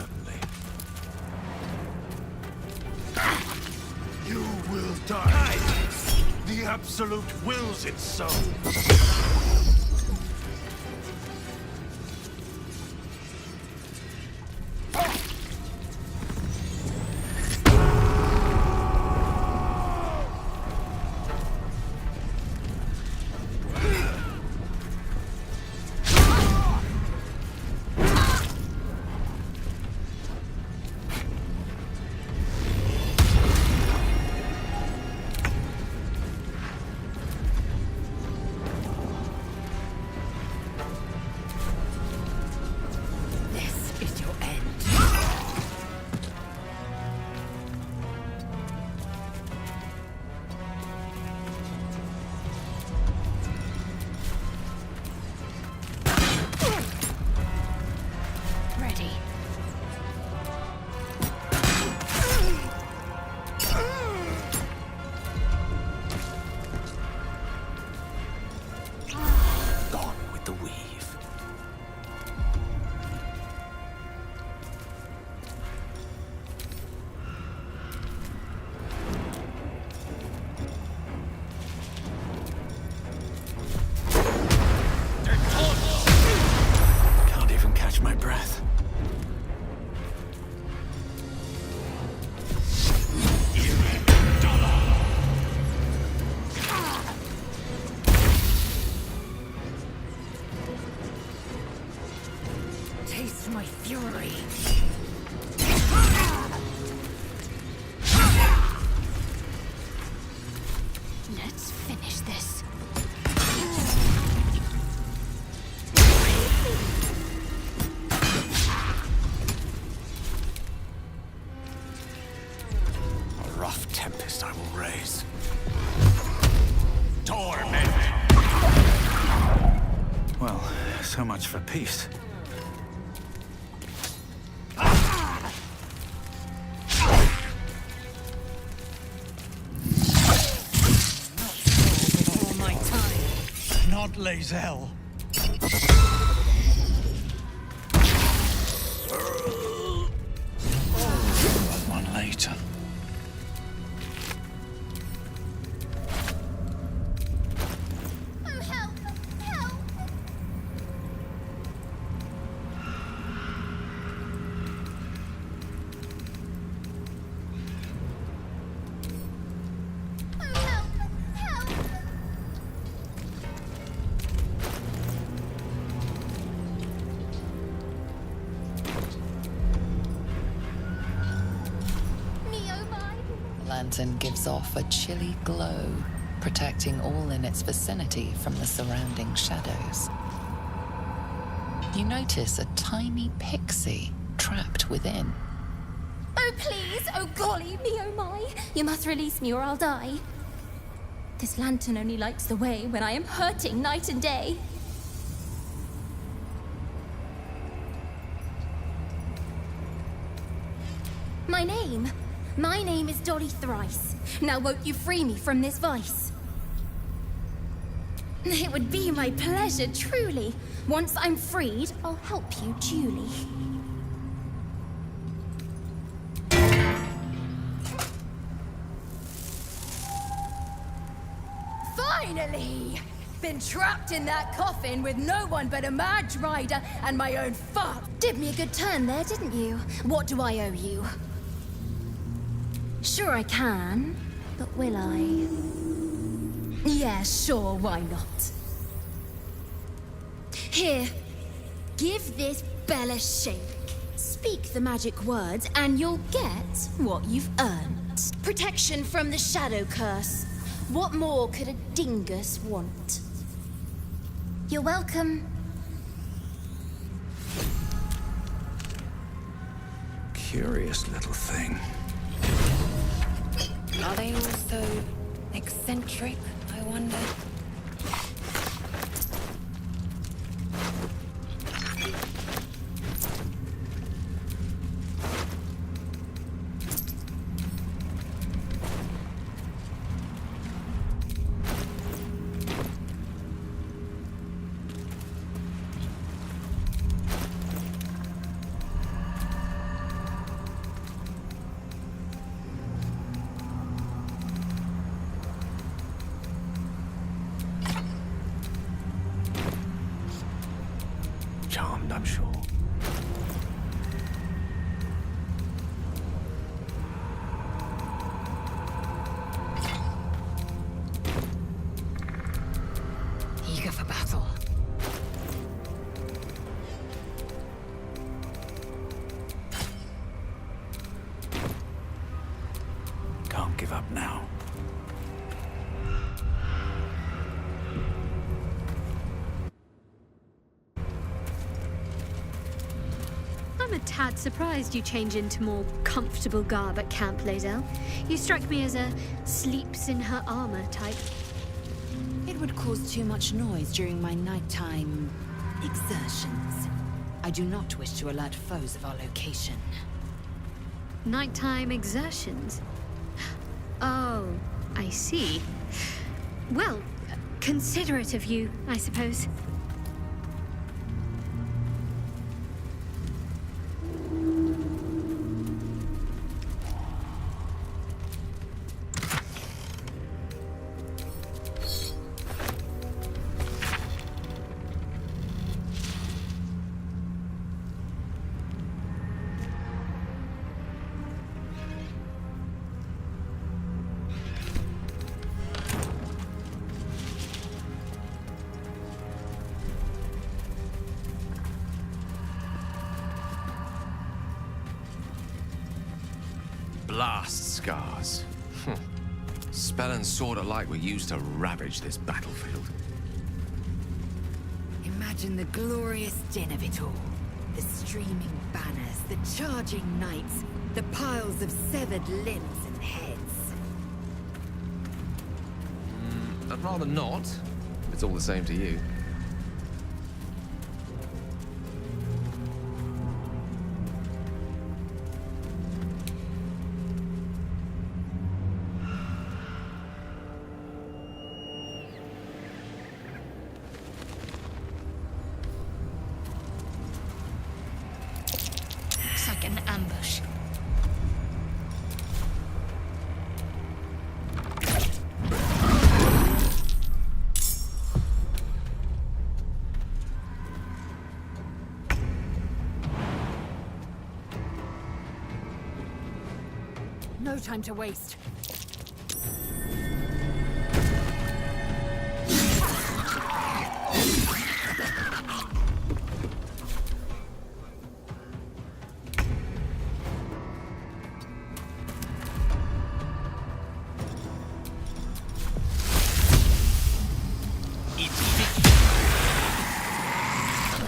Certainly. You will die. The Absolute wills it so. My breath. Taste my fury. Let's finish this. Tempest I will raise. Torment! Well, so much for peace. Before my time. Not Lae'zel. One later. Lantern gives off a chilly glow, protecting all in its vicinity from the surrounding shadows. You notice a tiny pixie trapped within. Oh, please! Oh, golly, me oh my! You must release me or I'll die. This lantern only lights the way when I am hurting night and day. My name is Dolly Thrice. Now won't you free me from this vice? It would be my pleasure, truly. Once I'm freed, I'll help you duly. Finally! Been trapped in that coffin with no one but a Mad Rider and my own fuck. Did me a good turn there, didn't you? What do I owe you? Sure I can, but will I? Yeah, sure, why not? Here, give this bell a shake. Speak the magic words and you'll get what you've earned. Protection from the Shadowcurse. What more could a dingus want? You're welcome. Curious little thing. Are they also eccentric, I wonder? give up now. I'm a tad surprised you change into more comfortable garb at Camp Lazel. You strike me as a sleeps in her armor type. It would cause too much noise during my nighttime exertions. I do not wish to alert foes of our location. Nighttime exertions? Oh, I see. Well, considerate of you, I suppose. Blast scars. Spell and sword alike were used to ravage this battlefield. Imagine the glorious din of it all. The streaming banners, the charging knights, the piles of severed limbs and heads. I'd rather not. It's all the same to you. Looks like an ambush. No time to waste.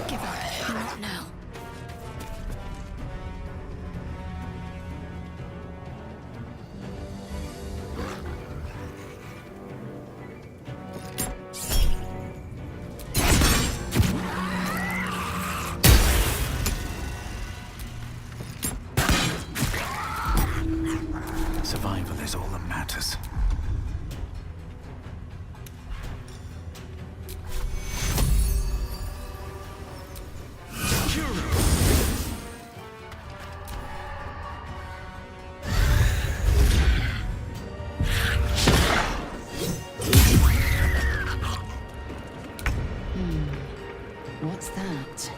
Give up. Not now. Survival is all that matters. What's that?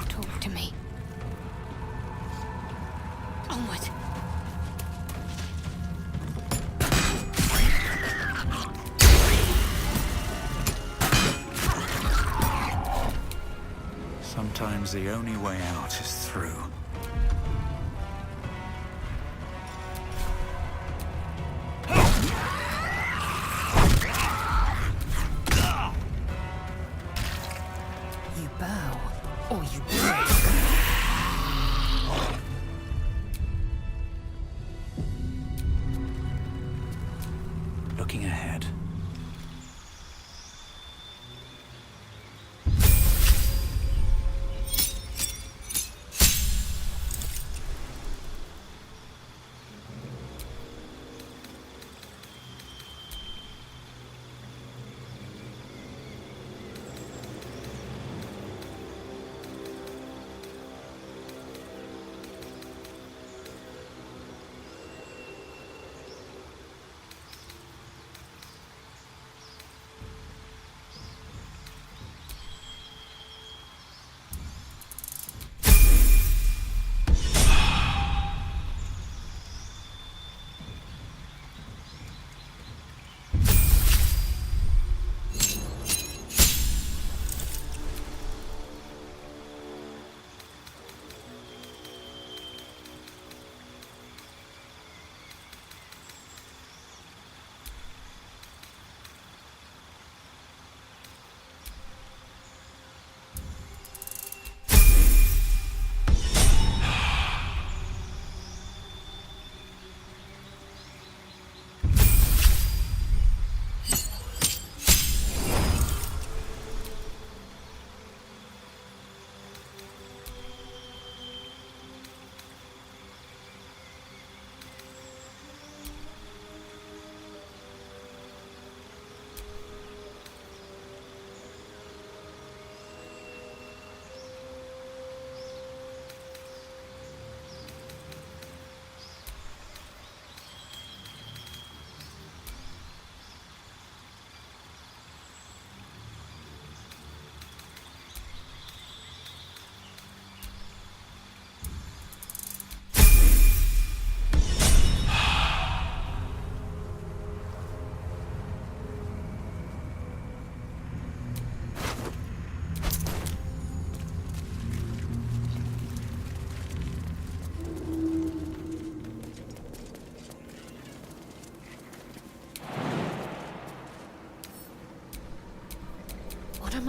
Talk to me. Onward. Sometimes the only way out is through. You bow, or you break. Looking ahead.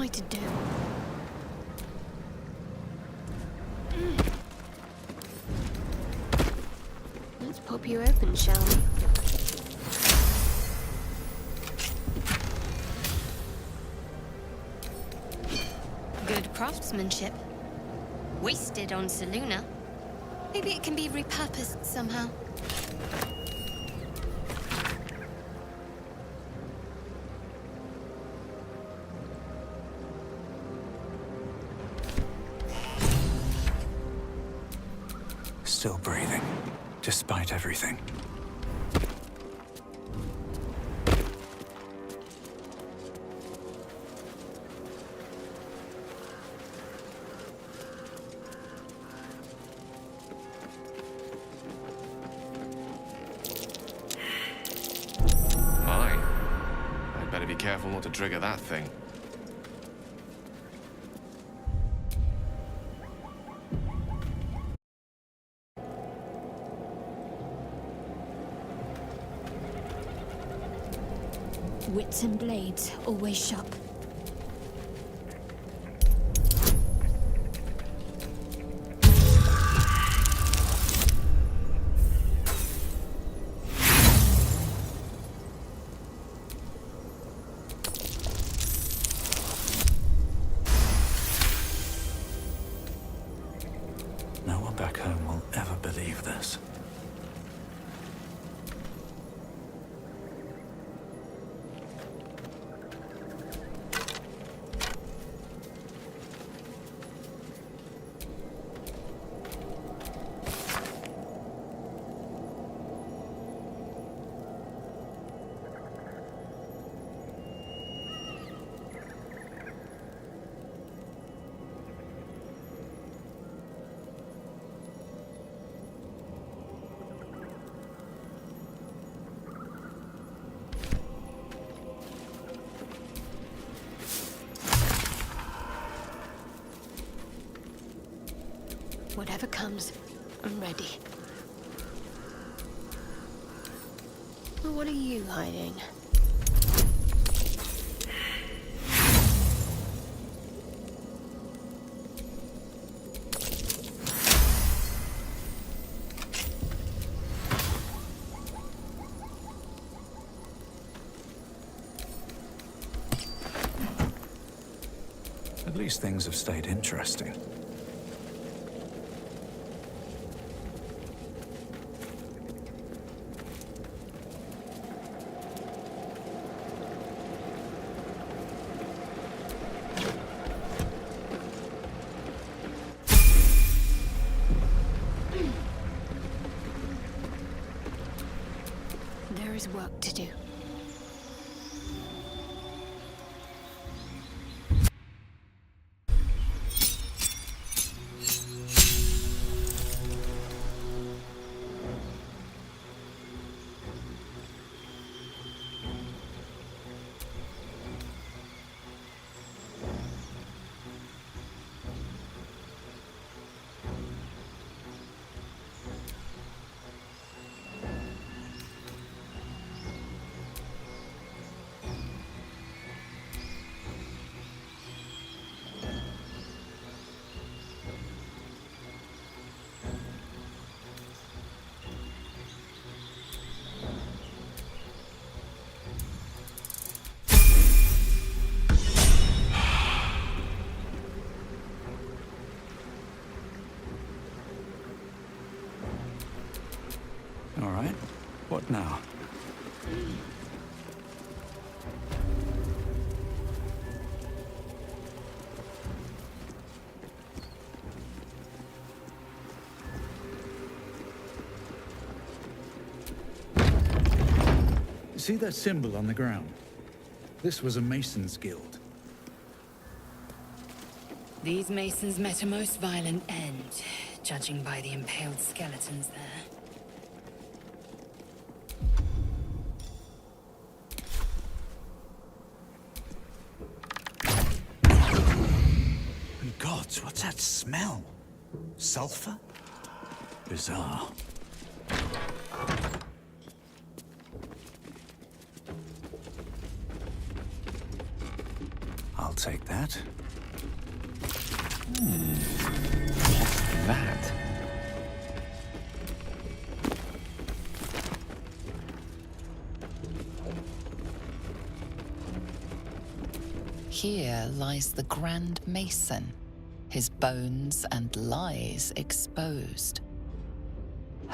to do? Let's pop you open, shall we? Good craftsmanship. Wasted on Seluna. Maybe it can be repurposed somehow. Still breathing, despite everything. My. I'd better be careful not to trigger that thing. Wits and blades, always sharp. No one back home will ever believe this. Whatever comes, I'm ready. Well, what are you hiding? At least things have stayed interesting. There is work to do. All right, what now? See that symbol on the ground? This was a Mason's Guild. These masons met a most violent end, judging by the impaled skeletons there. Gods, what's that smell? Sulfur? Bizarre. I'll take that. What's that? Here lies the Grand Mason, his bones and lies exposed.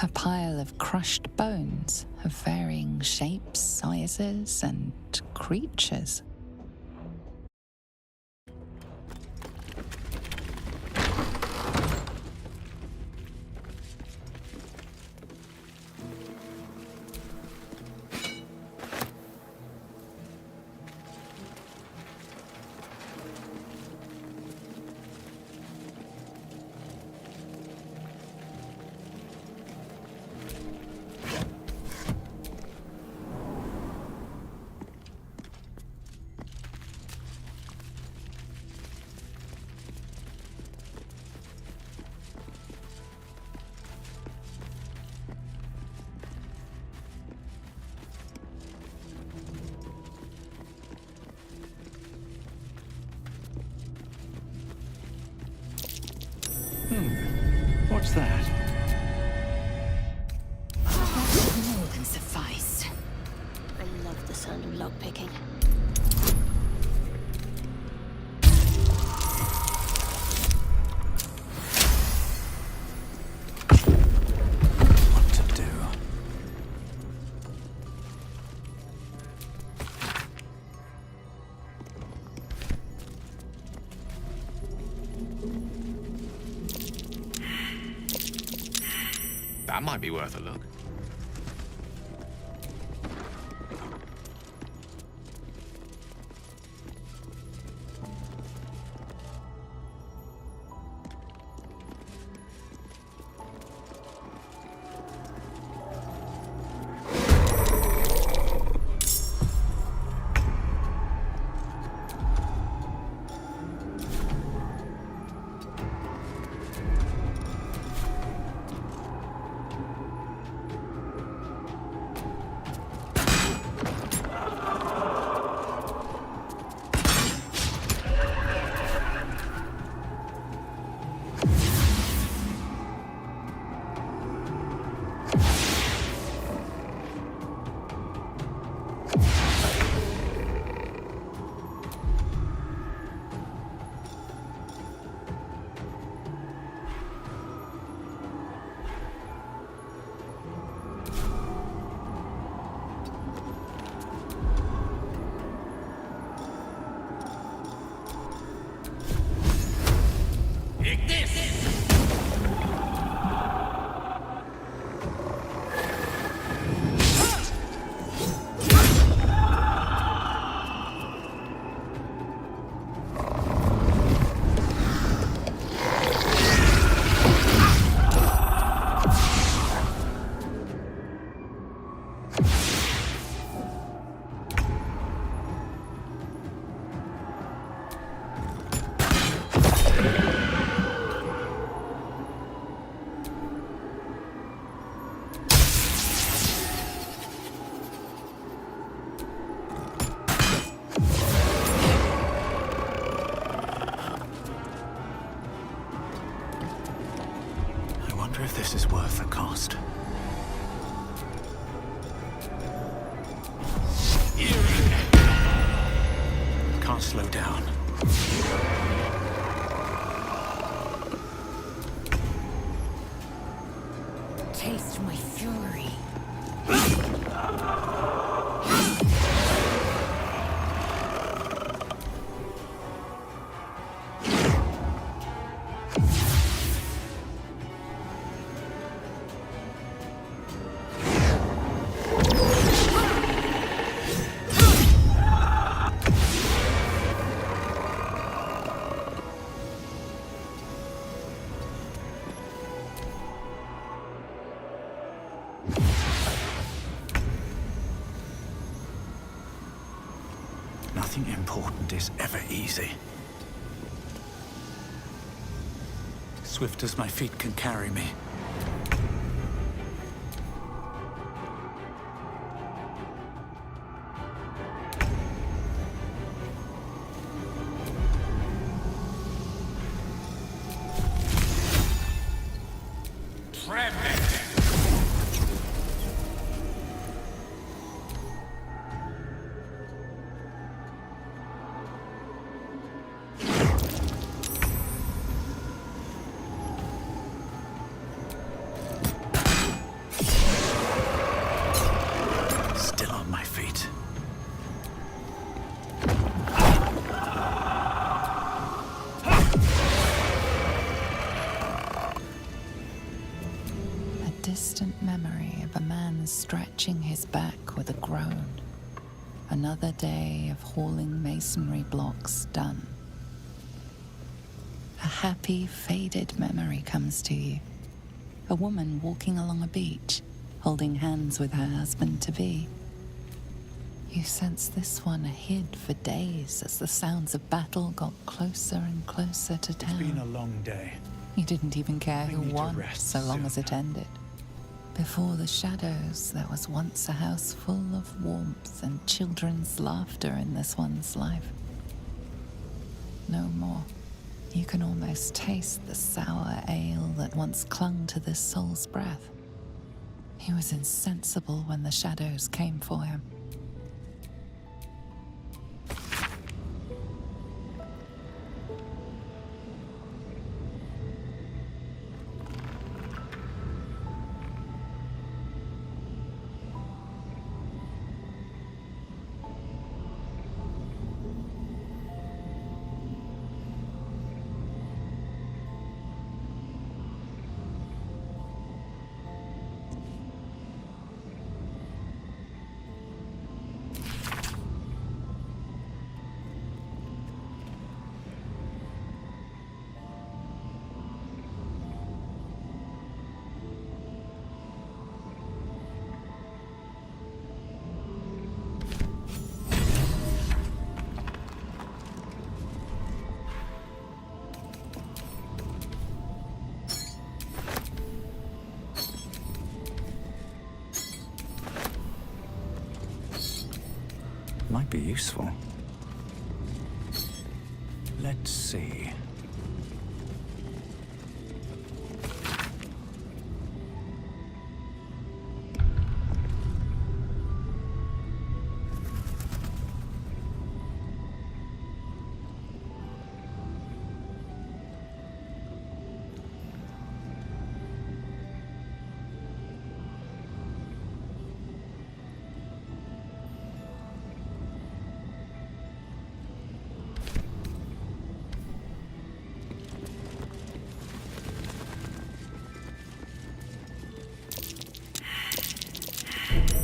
A pile of crushed bones of varying shapes, sizes, and creatures. What's that? That more than suffice. I love the sound of lockpicking. What to do? That might be worth a look. If this is worth the cost. Can't slow down. Taste my fury. Nothing important is ever easy. Swift as my feet can carry me. Still on my feet. A distant memory of a man stretching his back with a groan. Another day of hauling masonry blocks done. A happy, faded memory comes to you. A woman walking along a beach, holding hands with her husband-to-be. You sense this one hid for days as the sounds of battle got closer and closer to town. It's been a long day. You didn't even care who need to won, rest so long soon. as it ended. Before the shadows, there was once a house full of warmth and children's laughter in this one's life. No more. You can almost taste the sour ale that once clung to this soul's breath. He was insensible when the shadows came for him. Might be useful. Let's see.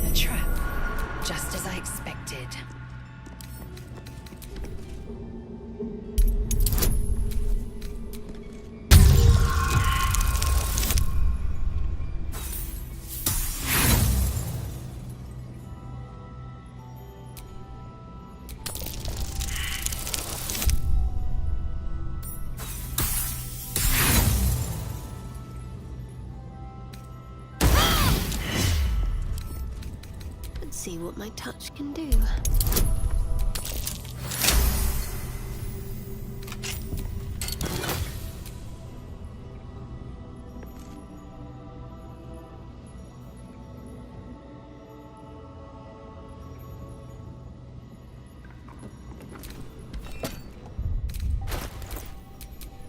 A trap, just as I expected. Let's see what my touch can do.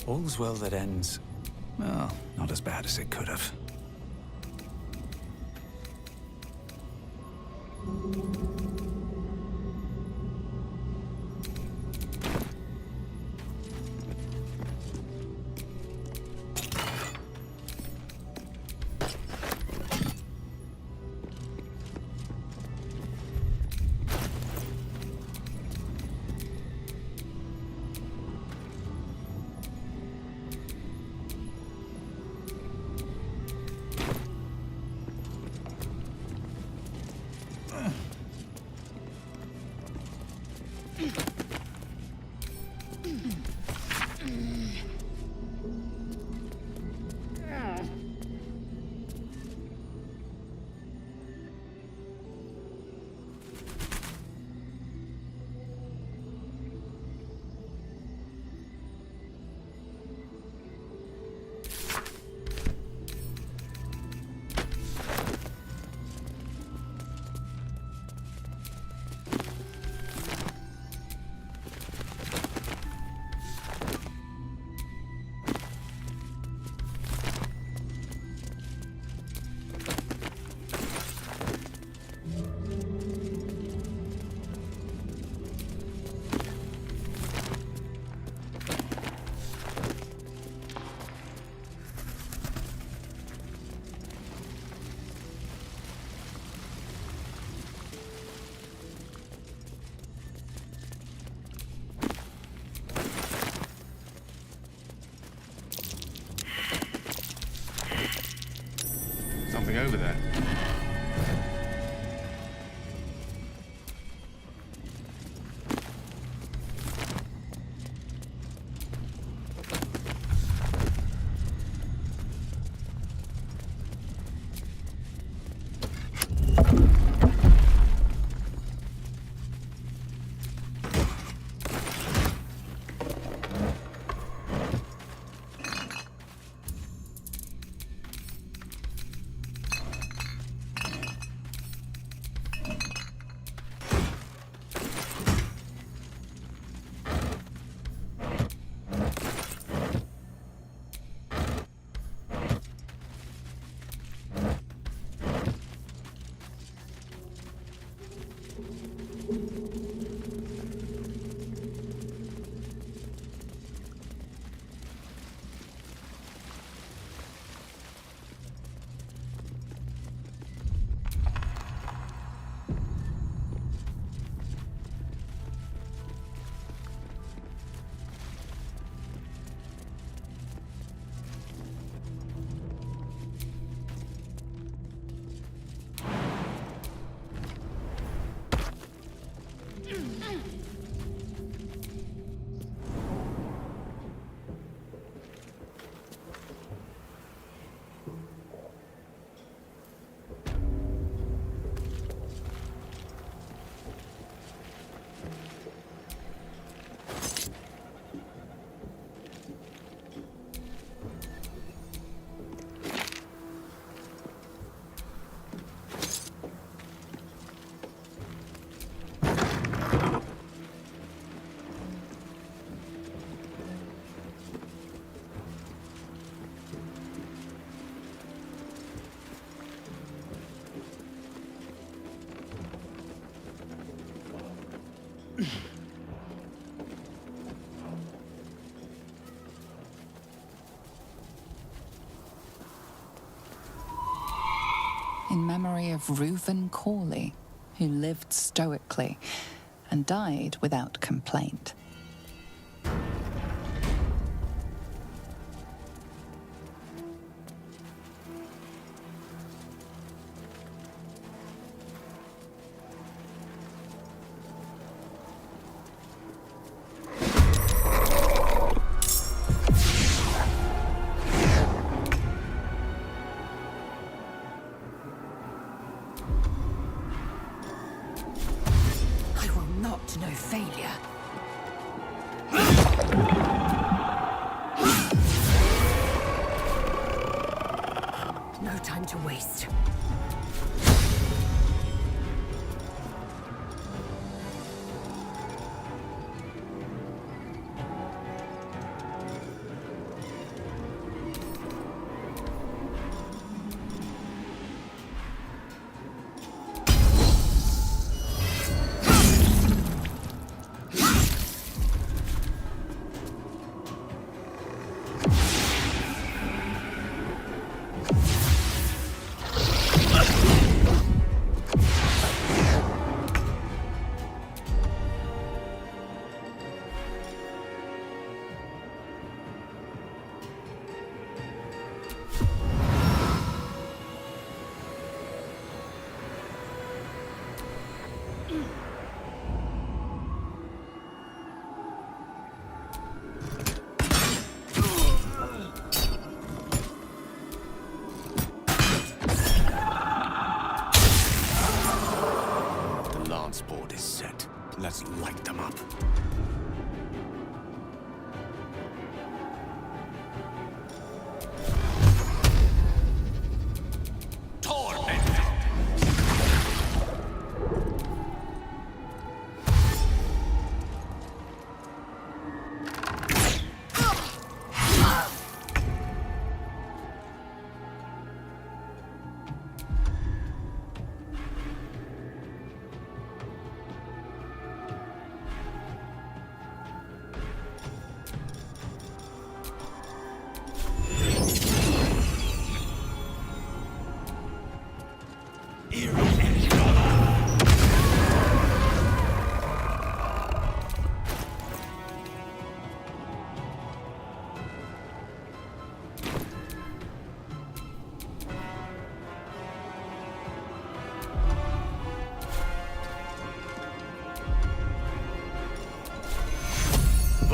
All's well that ends. Well, not as bad as it could have. something over there. In memory of Reuven Corley, who lived stoically and died without complaint. No failure. No time to waste.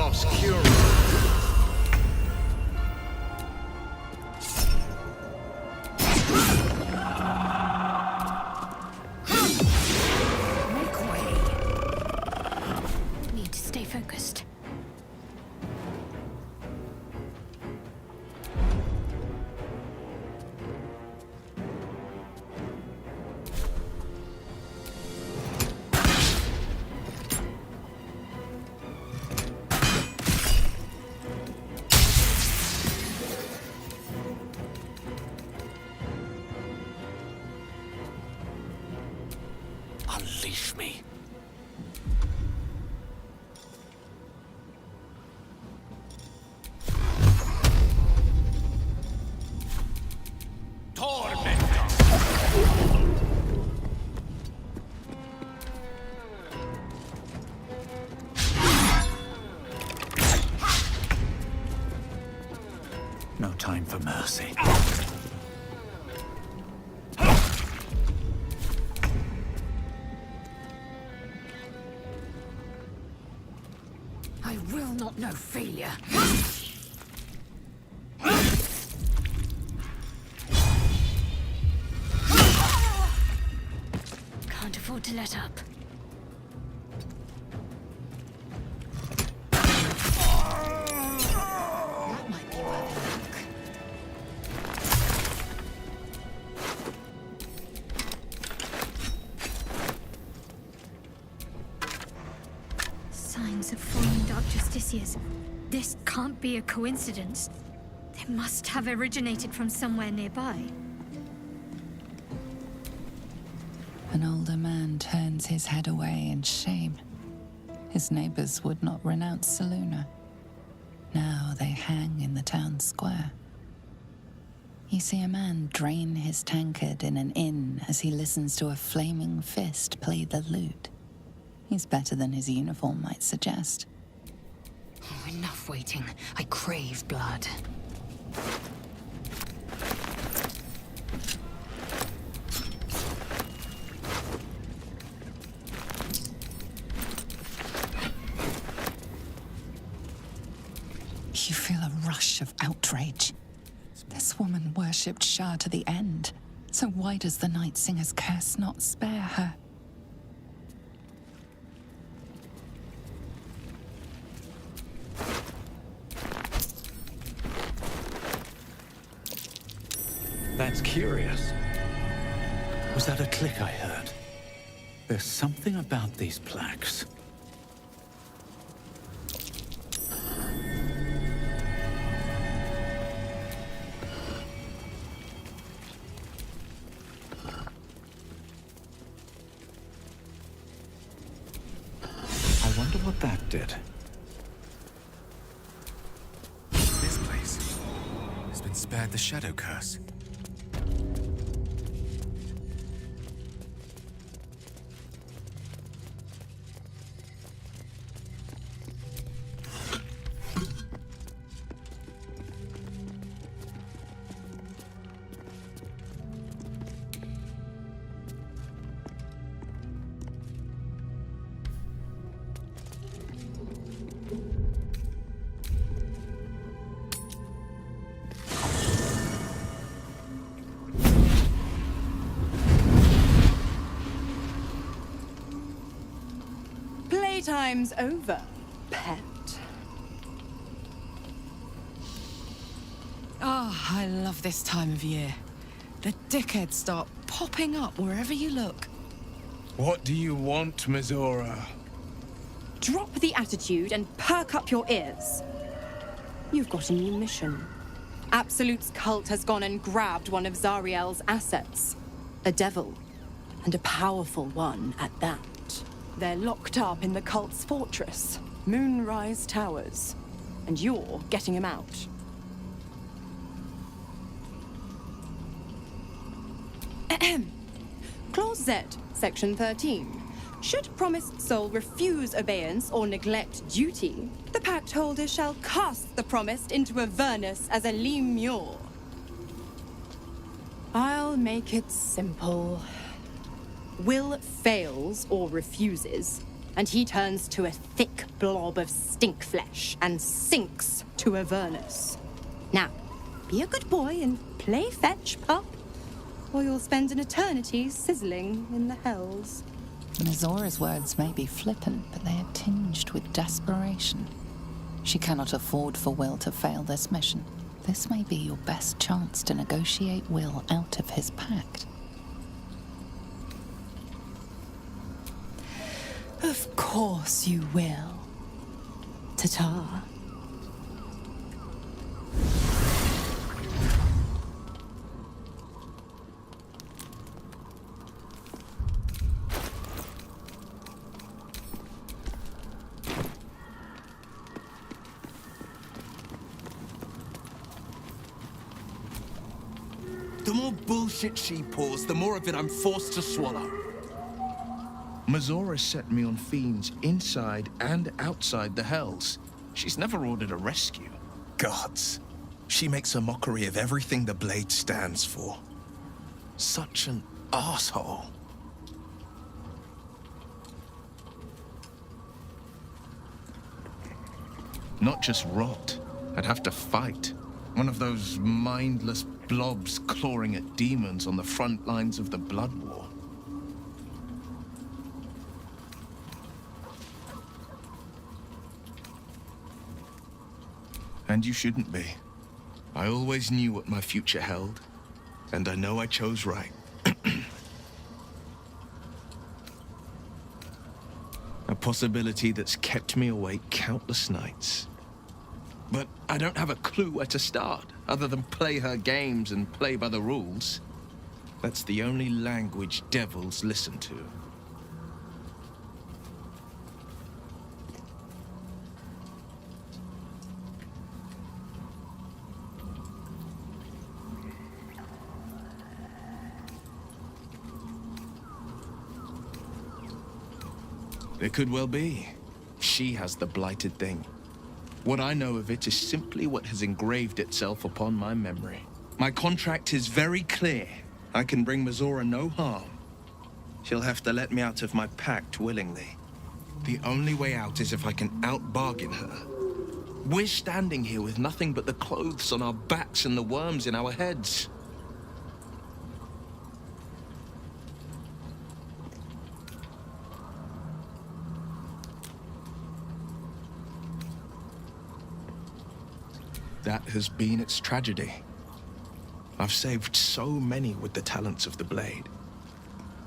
Chaos Cure. Make way. Need to stay focused. Unleash me. No time for mercy. I will not know failure. Can't afford to let up. That might be worth a look. Signs of fallen Dark Justiciars. This can't be a coincidence. They must have originated from somewhere nearby. An older man turns his head away in shame. His neighbors would not renounce Selûne. Now they hang in the town square. You see a man drain his tankard in an inn as he listens to a flaming fist play the lute. He's better than his uniform might suggest. Oh, enough waiting. I crave blood. You feel a rush of outrage. This woman worshipped Shah to the end. So why does the Night Singer's curse not spare her? That's curious. Was that a click I heard? There's something about these plaques. I wonder what that did. This place has been spared the Shadowcurse. Playtime's over, pet. Oh, I love this time of year. The dickheads start popping up wherever you look. What do you want, Mizora? Drop the attitude and perk up your ears. You've got a new mission. Absolute's cult has gone and grabbed one of Zariel's assets. A devil. And a powerful one at that. They're locked up in the cult's fortress, Moonrise Towers. And you're getting him out. Ahem. Clause Z, Section 13. Should promised soul refuse obeyance or neglect duty, the pact holder shall cast the promised into Avernus as a lemure. I'll make it simple. Will fails or refuses, and he turns to a thick blob of stink flesh and sinks to Avernus. Now, be a good boy and play fetch, pup, or you'll spend an eternity sizzling in the hells. Mizora's words may be flippant, but they are tinged with desperation. She cannot afford for Will to fail this mission. This may be your best chance to negotiate Will out of his pact. Of course you will. Ta-ta. The more bullshit she pours, the more of it I'm forced to swallow. Mizora set me on fiends inside and outside the Hells. She's never ordered a rescue. Gods. She makes a mockery of everything the Blade stands for. Such an asshole. Not just rot. I'd have to fight. One of those mindless blobs clawing at demons on the front lines of the Blood War. And you shouldn't be. I always knew what my future held, and I know I chose right. A possibility that's kept me awake countless nights. But I don't have a clue where to start, other than play her games and play by the rules. That's the only language devils listen to. It could well be. She has the blighted thing. What I know of it is simply what has engraved itself upon my memory. My contract is very clear. I can bring Mizora no harm. She'll have to let me out of my pact willingly. The only way out is if I can out-bargain her. We're standing here with nothing but the clothes on our backs and the worms in our heads. That has been its tragedy. I've saved so many with the talents of the blade.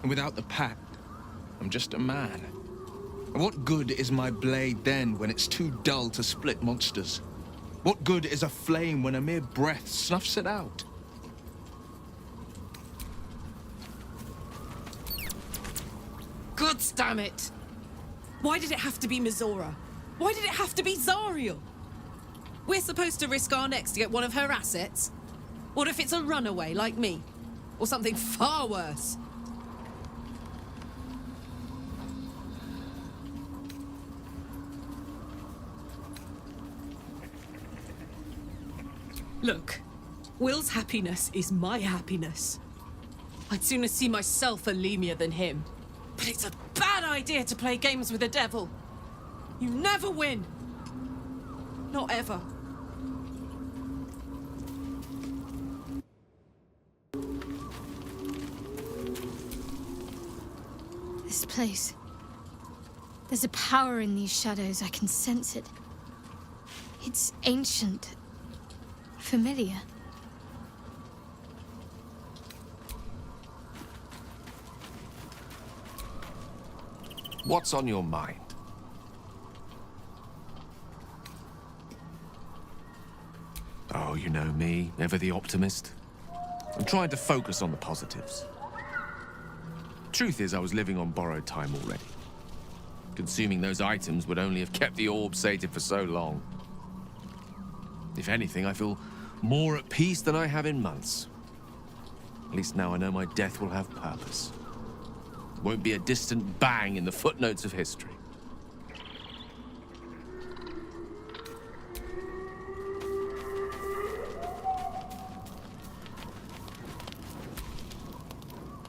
And without the pact, I'm just a man. What good is my blade then when it's too dull to split monsters? What good is a flame when a mere breath snuffs it out? God damn it! Why did it have to be Mizora? Why did it have to be Zariel? We're supposed to risk our necks to get one of her assets? What if it's a runaway like me? Or something far worse? Look, Will's happiness is my happiness. I'd sooner see myself a lemur than him. But it's a bad idea to play games with the devil. You never win. Not ever. This place. There's a power in these shadows. I can sense it. It's ancient. Familiar. What's on your mind? Oh, you know me, ever the optimist. I'm trying to focus on the positives. Truth is, I was living on borrowed time already. Consuming those items would only have kept the orb sated for so long. If anything, I feel more at peace than I have in months. At least now I know my death will have purpose. It won't be a distant bang in the footnotes of history.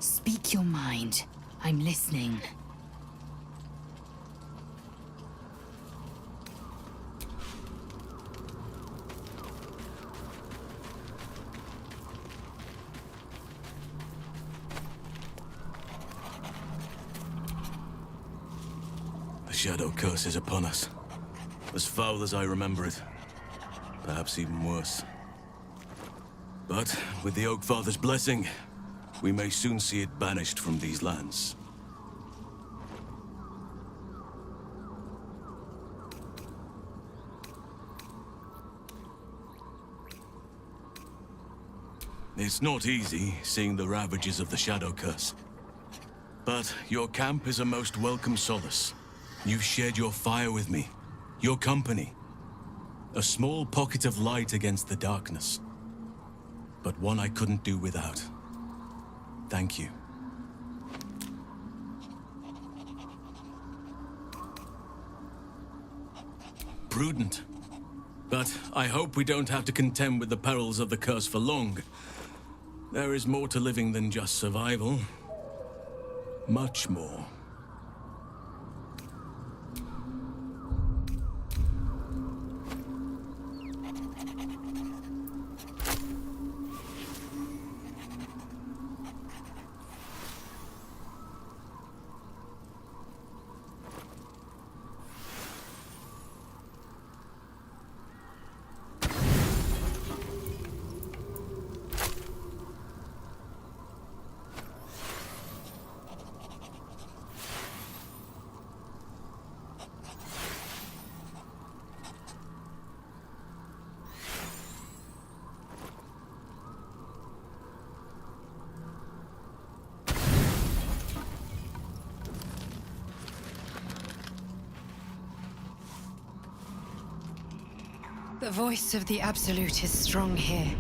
Speak your mind. I'm listening. Shadowcurse is upon us. As foul as I remember it. Perhaps even worse. But with the Oak Father's blessing, we may soon see it banished from these lands. It's not easy, seeing the ravages of the Shadowcurse. But your camp is a most welcome solace. You've shared your fire with me, your company. A small pocket of light against the darkness. But one I couldn't do without. Thank you. Prudent. But I hope we don't have to contend with the perils of the curse for long. There is more to living than just survival. Much more. The voice of the Absolute is strong here,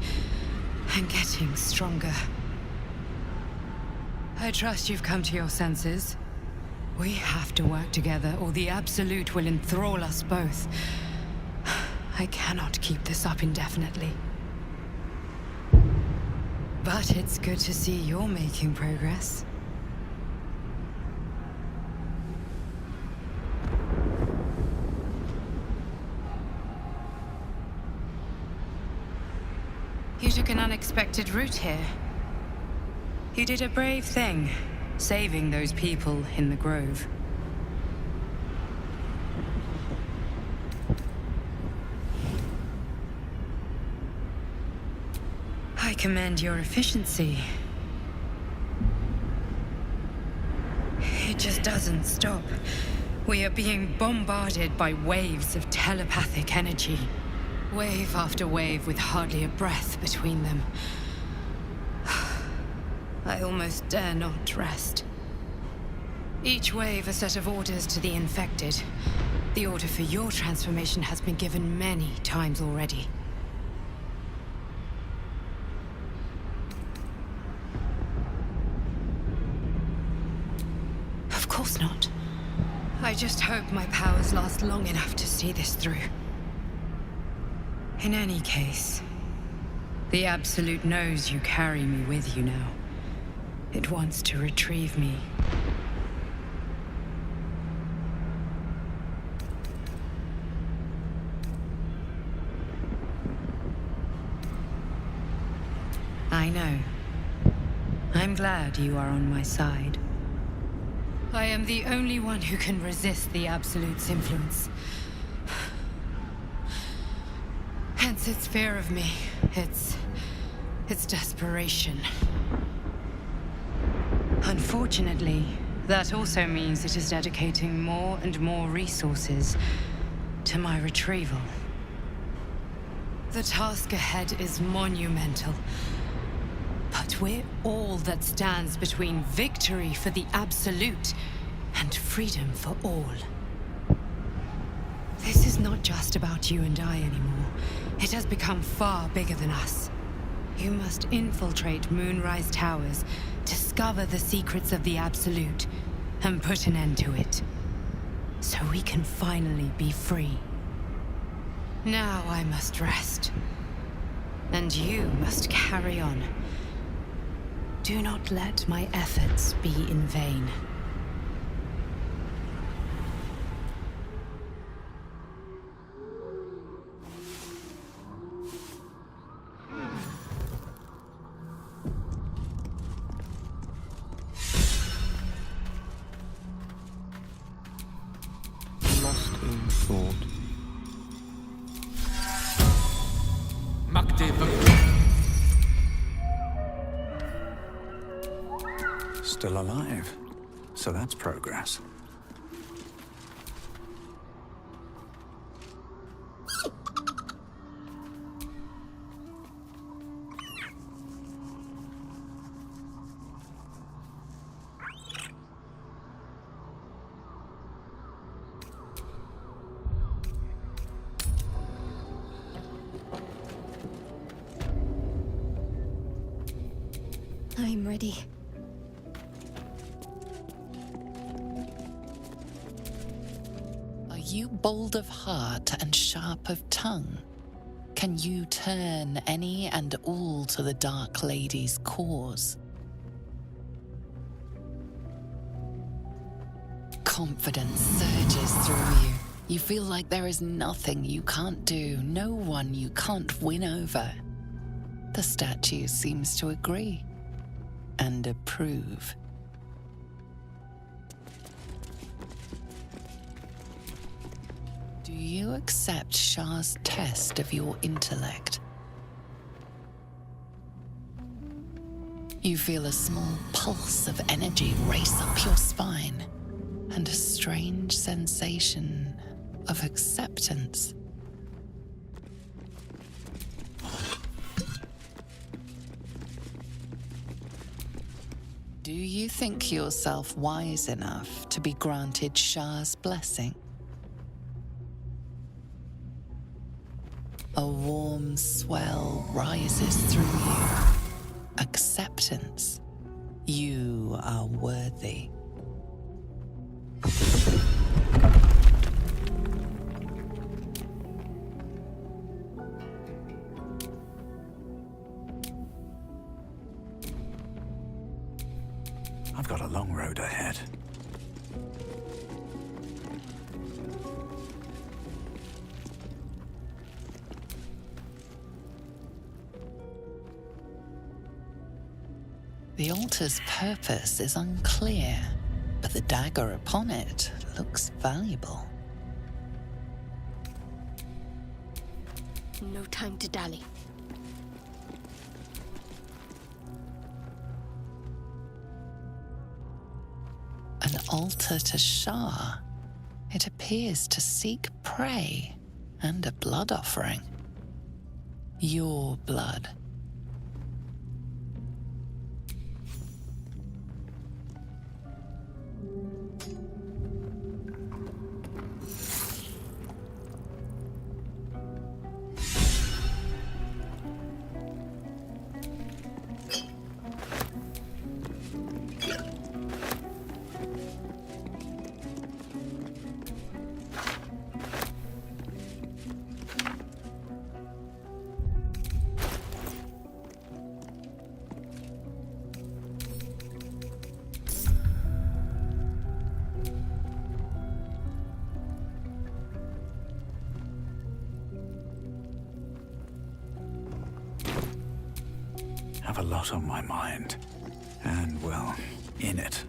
and getting stronger. I trust you've come to your senses. We have to work together, or the Absolute will enthrall us both. I cannot keep this up indefinitely. But it's good to see you're making progress. You took an unexpected route here. You did a brave thing, saving those people in the grove. I commend your efficiency. It just doesn't stop. We are being bombarded by waves of telepathic energy. Wave after wave with hardly a breath between them. I almost dare not rest. Each wave a set of orders to the infected. The order for your transformation has been given many times already. Of course not. I just hope my powers last long enough to see this through. In any case, the Absolute knows you carry me with you now. It wants to retrieve me. I know. I'm glad you are on my side. I am the only one who can resist the Absolute's influence. Hence its fear of me, its desperation. Unfortunately, that also means it is dedicating more and more resources to my retrieval. The task ahead is monumental, but we're all that stands between victory for the Absolute and freedom for all. This is not just about you and I anymore. It has become far bigger than us. You must infiltrate Moonrise Towers, discover the secrets of the Absolute, and put an end to it. So we can finally be free. Now I must rest. And you must carry on. Do not let my efforts be in vain. still alive. So that's progress. I'm ready. Are you bold of heart and sharp of tongue? Can you turn any and all to the Dark Lady's cause? Confidence surges through you. You feel like there is nothing you can't do, no one you can't win over. The statue seems to agree and approve. Do you accept Shah's test of your intellect? You feel a small pulse of energy race up your spine, and a strange sensation of acceptance. Do you think yourself wise enough to be granted Shah's blessing? A warm swell rises through you. Acceptance. You are worthy. I've got a long road ahead. The altar's purpose is unclear, but the dagger upon it looks valuable. No time to dally. An altar to Shah. It appears to seek prey and a blood offering. Your blood. Have a lot on my mind. And, well, in it.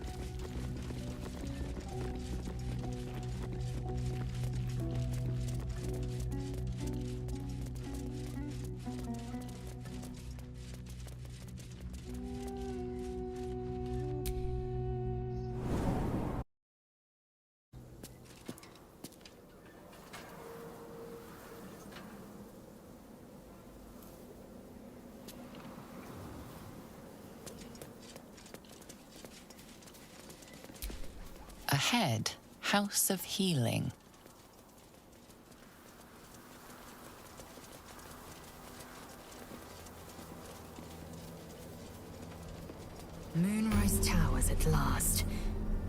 Ahead, House of Healing. Moonrise Towers at last.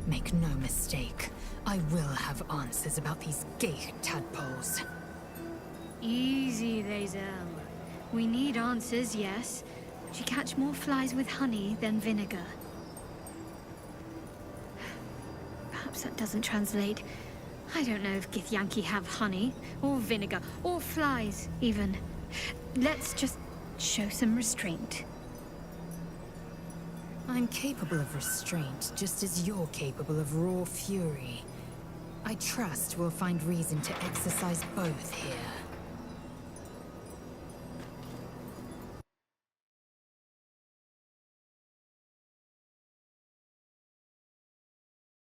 Make no mistake, I will have answers about these gay tadpoles. Easy, Lazel. We need answers, yes. But you catch more flies with honey than vinegar. Perhaps that doesn't translate. I don't know if Githyanki have honey, or vinegar, or flies, even. Let's just show some restraint. I'm capable of restraint, just as you're capable of raw fury. I trust we'll find reason to exercise both here.